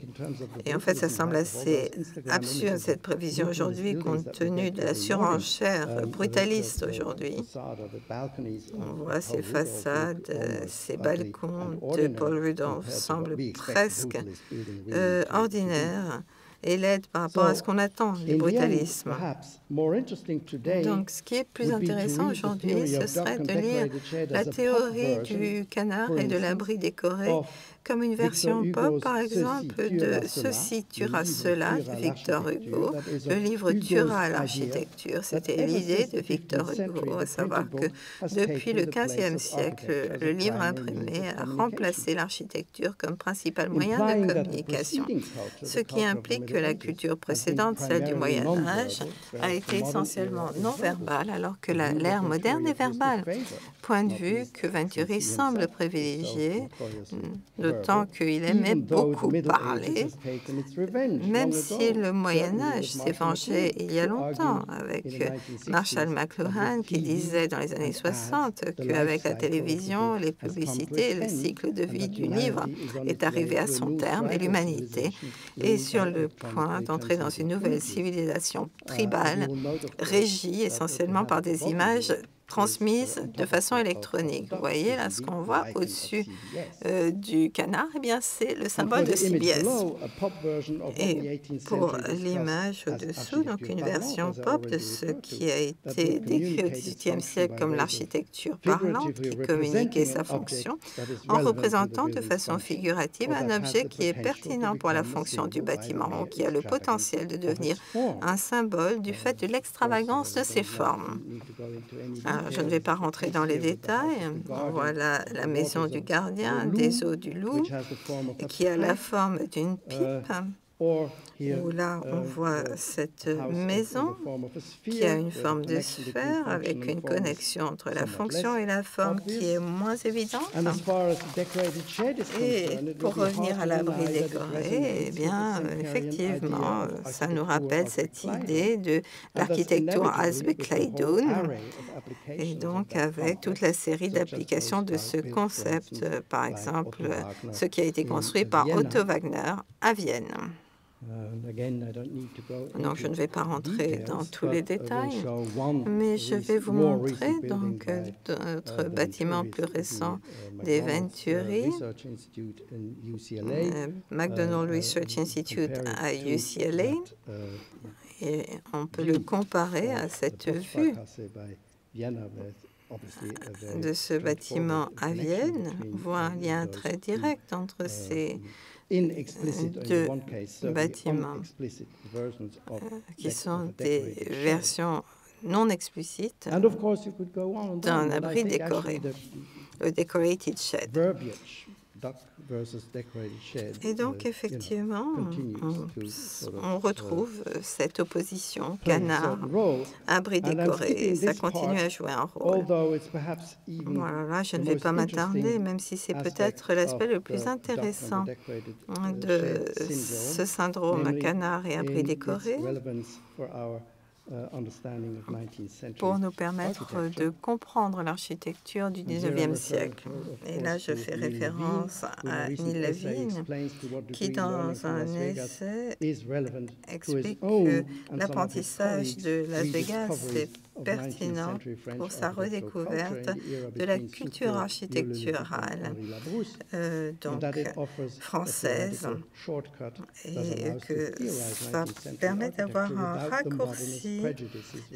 Et en fait, ça semble assez absurde, cette prévision aujourd'hui, compte tenu de la surenchère brutaliste aujourd'hui. On voit ces façades, ces balcons de Paul Rudolph semble presque ordinaire et laide par rapport à ce qu'on attend du brutalisme. Donc, ce qui est plus intéressant aujourd'hui, ce serait de lire la théorie du canard et de l'abri décoré comme une version pop, par exemple, de « Ceci tuera cela » de Victor Hugo. Le livre tuera l'architecture. C'était l'idée de Victor Hugo, à savoir que depuis le XVe siècle, le livre imprimé a remplacé l'architecture comme principal moyen de communication, ce qui implique que la culture précédente, celle du Moyen Âge, a été essentiellement non-verbale, alors que l'ère moderne est verbale. Point de vue que Venturi semble privilégier, d'autant qu'il aimait beaucoup parler, même si le Moyen-Âge s'est vengé il y a longtemps, avec Marshall McLuhan qui disait dans les années 60 qu'avec la télévision, les publicités, le cycle de vie du livre est arrivé à son terme et l'humanité est sur le point d'entrer dans une nouvelle civilisation tribale, régie essentiellement par des images transmises de façon électronique. Vous voyez, là, ce qu'on voit au-dessus du canard, eh bien, c'est le symbole de CBS. Et pour l'image au-dessous, donc une version pop de ce qui a été décrit au XVIIIe siècle comme l'architecture parlante qui communiquait sa fonction, en représentant de façon figurative un objet qui est pertinent pour la fonction du bâtiment ou qui a le potentiel de devenir un symbole du fait de l'extravagance de ses formes. Alors, je ne vais pas rentrer dans les détails. Voilà la maison du gardien des eaux du loup, qui a la forme d'une pipe. Où là, on voit cette maison qui a une forme de sphère avec une connexion entre la fonction et la forme qui est moins évidente. Et pour revenir à l'abri décoré, eh bien, effectivement, ça nous rappelle cette idée de l'architecture Asbe-Claydoun, et donc avec toute la série d'applications de ce concept, par exemple, ce qui a été construit par Otto Wagner à Vienne. Donc, je ne vais pas rentrer dans tous les détails, mais je vais vous montrer donc notre bâtiment plus récent des Venturi, McDonald Research Institute à UCLA, et on peut le comparer à cette vue de ce bâtiment à Vienne. On voit un lien très direct entre ces deux bâtiments qui sont des versions non explicites d'un abri décoré, le Decorated Shed. Et donc, effectivement, on retrouve cette opposition canard, abri décoré. Ça continue à jouer un rôle. Voilà, là, je ne vais pas m'attarder, même si c'est peut-être l'aspect le plus intéressant de ce syndrome canard et abri décoré, pour nous permettre de comprendre l'architecture du XIXe siècle. Et là, je fais référence à Neil Levine, qui, dans un essai, explique que l'apprentissage de Las Vegas est pertinent pour sa redécouverte de la culture architecturale donc française, et que ça permet d'avoir un raccourci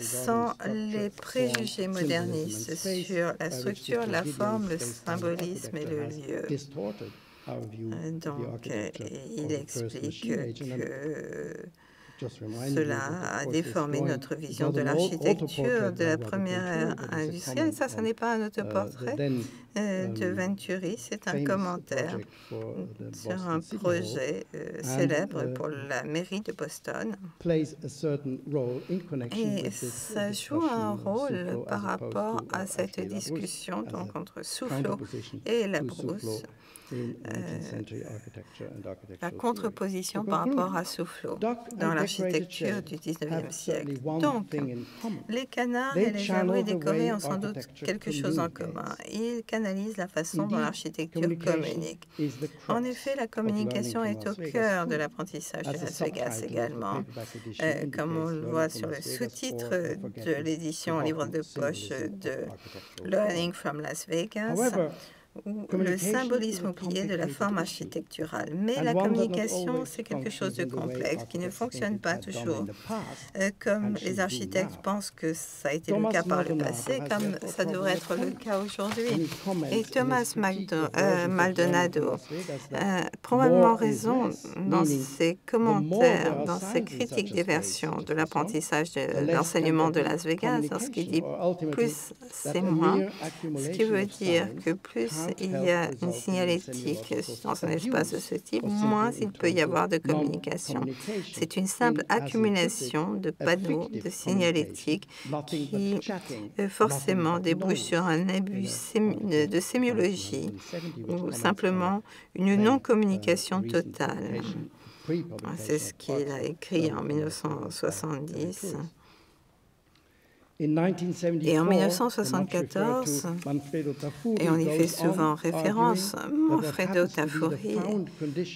sans les préjugés modernistes sur la structure, la forme, le symbolisme et le lieu. Donc, il explique que cela a déformé notre vision de l'architecture de la première ère industrielle. Ça n'est pas un autoportrait de Venturi, c'est un commentaire sur un projet célèbre pour la mairie de Boston. Et ça joue un rôle par rapport à cette discussion donc, entre Soufflot et Labrousse. La contreposition par rapport à Soufflot dans l'architecture du XIXe siècle. Donc, les canards et les abris décorés ont sans doute quelque chose en commun. Ils canalisent la façon dont l'architecture communique. En effet, la communication est au cœur de l'apprentissage de Las Vegas également, comme on le voit sur le sous-titre de l'édition livre de poche de Learning from Las Vegas, ou le symbolisme oublié de la forme architecturale. Mais la communication, c'est quelque chose de complexe qui ne fonctionne pas toujours comme les architectes pensent que ça a été le cas par le passé, comme ça devrait être le cas aujourd'hui. Et Thomas Maldonado a probablement raison dans ses commentaires, dans ses critiques des versions de l'apprentissage de l'enseignement de Las Vegas, lorsqu'il dit « plus, c'est moins », ce qui veut dire que plus il y a une signalétique dans un espace de ce type, moins il peut y avoir de communication. C'est une simple accumulation de panneaux de signalétique qui forcément débouche sur un abus de sémiologie ou simplement une non-communication totale. C'est ce qu'il a écrit en 1970. Et en 1974, et on y fait souvent référence, Manfredo Tafuri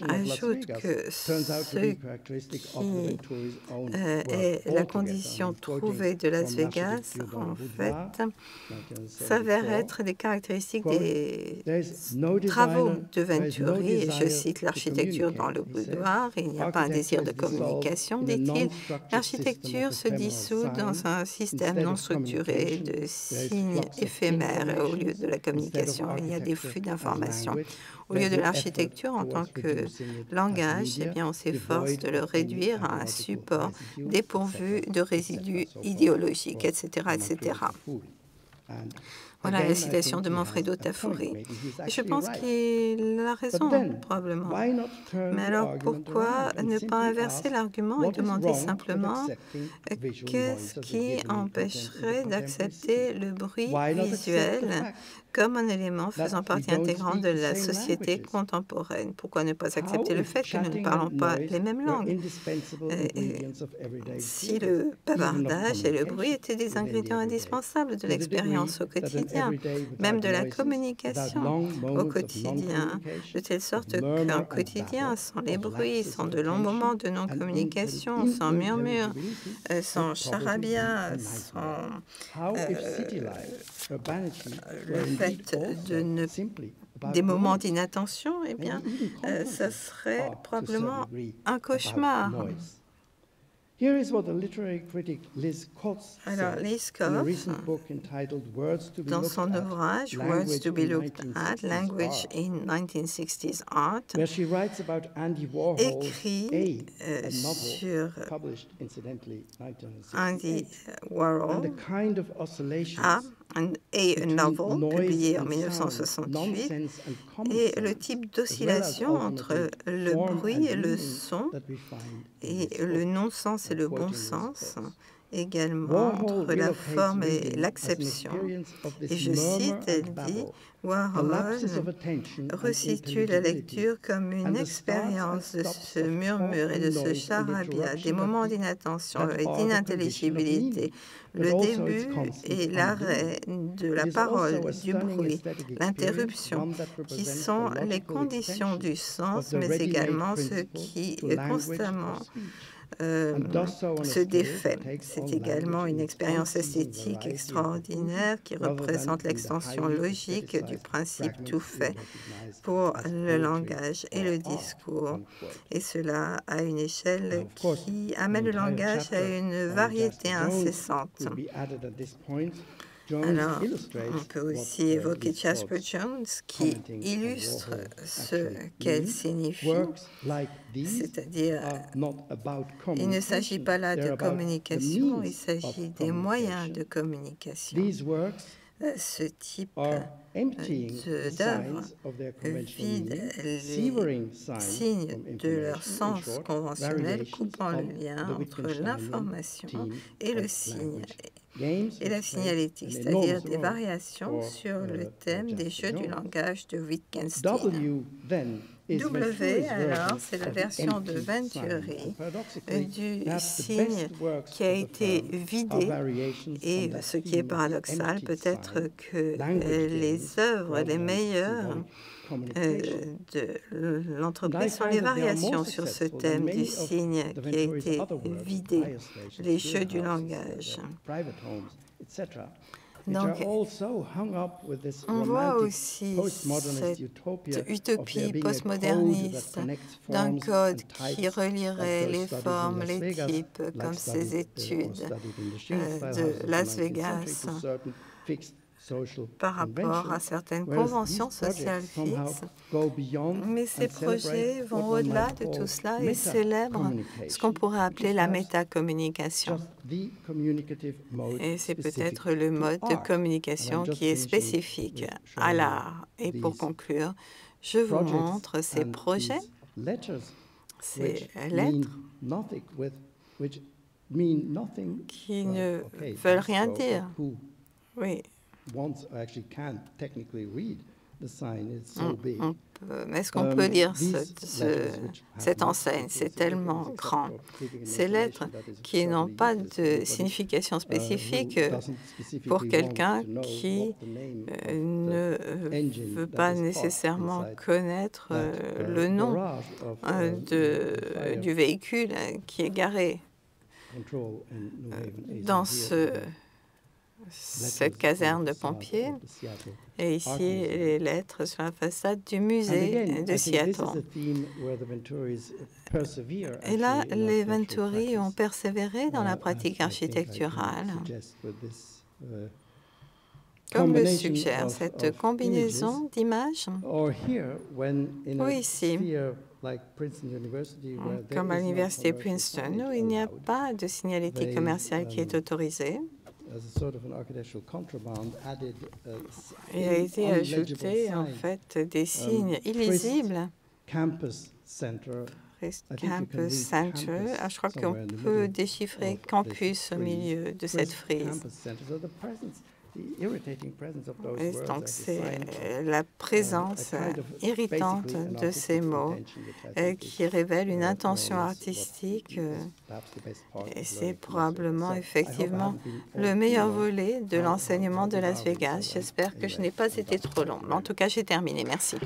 ajoute que ce qui est la condition trouvée de Las Vegas, en fait, s'avère être des caractéristiques des travaux de Venturi. Et je cite l'architecture dans le boudoir. Il n'y a pas un désir de communication, dit-il. L'architecture se dissout dans un système non structuré de signes éphémères au lieu de la communication. Il y a des flux d'informations. Au lieu de l'architecture en tant que langage, eh bien, on s'efforce de le réduire à un support dépourvu de résidus idéologiques, etc., etc. Voilà la citation de Manfredo Tafuri. Et je pense qu'il a raison, probablement. Mais alors, pourquoi ne pas inverser l'argument et demander simplement qu'est-ce qui empêcherait d'accepter le bruit visuel comme un élément faisant partie intégrante de la société contemporaine? Pourquoi ne pas accepter le fait que nous ne parlons pas les mêmes langues? Si le bavardage et le bruit étaient des ingrédients indispensables de l'expérience au quotidien, même de la communication au quotidien, de telle sorte qu'un quotidien sans les bruits, sans de longs moments de non-communication, sans murmure, sans charabia, sans le fait de ne des moments d'inattention, eh bien, ça serait probablement un cauchemar. Alors, Liz Koff, dans son ouvrage Words to be Looked at, Language in 1960s Art, écrit sur Andy Warhol, A Novel, publié en 1968, et le type d'oscillation entre le bruit et le son, et le non-sens et le bon sens, également entre la forme et l'acception. Et je cite, elle dit, Warhol resitue la lecture comme une expérience de ce murmure et de ce charabia, des moments d'inattention et d'inintelligibilité, le début et l'arrêt de la parole, du bruit, l'interruption, qui sont les conditions du sens, mais également ce qui constamment se défait. C'est également une expérience esthétique extraordinaire qui représente l'extension logique du principe tout fait pour le langage et le discours. Et cela à une échelle qui amène le langage à une variété incessante. Alors, on peut aussi évoquer Jasper Jones, qui illustre ce qu'elle signifie, c'est-à-dire, il ne s'agit pas là de communication, il s'agit des moyens de communication. Ce type d'œuvre vide les signes de leur sens conventionnel, coupant le lien entre l'information et le signe et la signalétique, c'est-à-dire des variations sur le thème des jeux du langage de Wittgenstein. W, alors, c'est la version de Venturi du signe qui a été vidé. Et ce qui est paradoxal, peut-être que les œuvres les meilleures de l'entreprise sont les variations sur ce thème du signe qui a été vidé, les jeux du langage. Donc, on voit aussi cette utopie postmoderniste d'un code qui relierait les formes, les types, comme ces études de Las Vegas par rapport à certaines conventions sociales fixes. Mais ces projets vont au-delà de tout cela et célèbrent ce qu'on pourrait appeler la métacommunication. Et c'est peut-être le mode de communication qui est spécifique à l'art. Et pour conclure, je vous montre ces projets, ces lettres qui ne veulent rien dire. Oui. Est-ce qu'on peut lire cette enseigne? C'est tellement grand. Ces lettres qui n'ont pas de signification spécifique pour quelqu'un qui ne veut pas nécessairement connaître le nom du véhicule qui est garé dans cette caserne de pompiers, et ici les lettres sur la façade du musée de Seattle. Et là, les Venturi ont persévéré dans la pratique architecturale, comme le suggère cette combinaison d'images. Ou ici, comme à l'université Princeton, où il n'y a pas de signalétique commerciale qui est autorisée. Il a été ajouté en fait des signes illisibles. Campus Center. Je crois qu'on peut déchiffrer campus au milieu de cette frise. Et donc c'est la présence irritante de ces mots qui révèle une intention artistique et c'est probablement effectivement le meilleur volet de l'enseignement de Las Vegas. J'espère que je n'ai pas été trop long. En tout cas, j'ai terminé. Merci.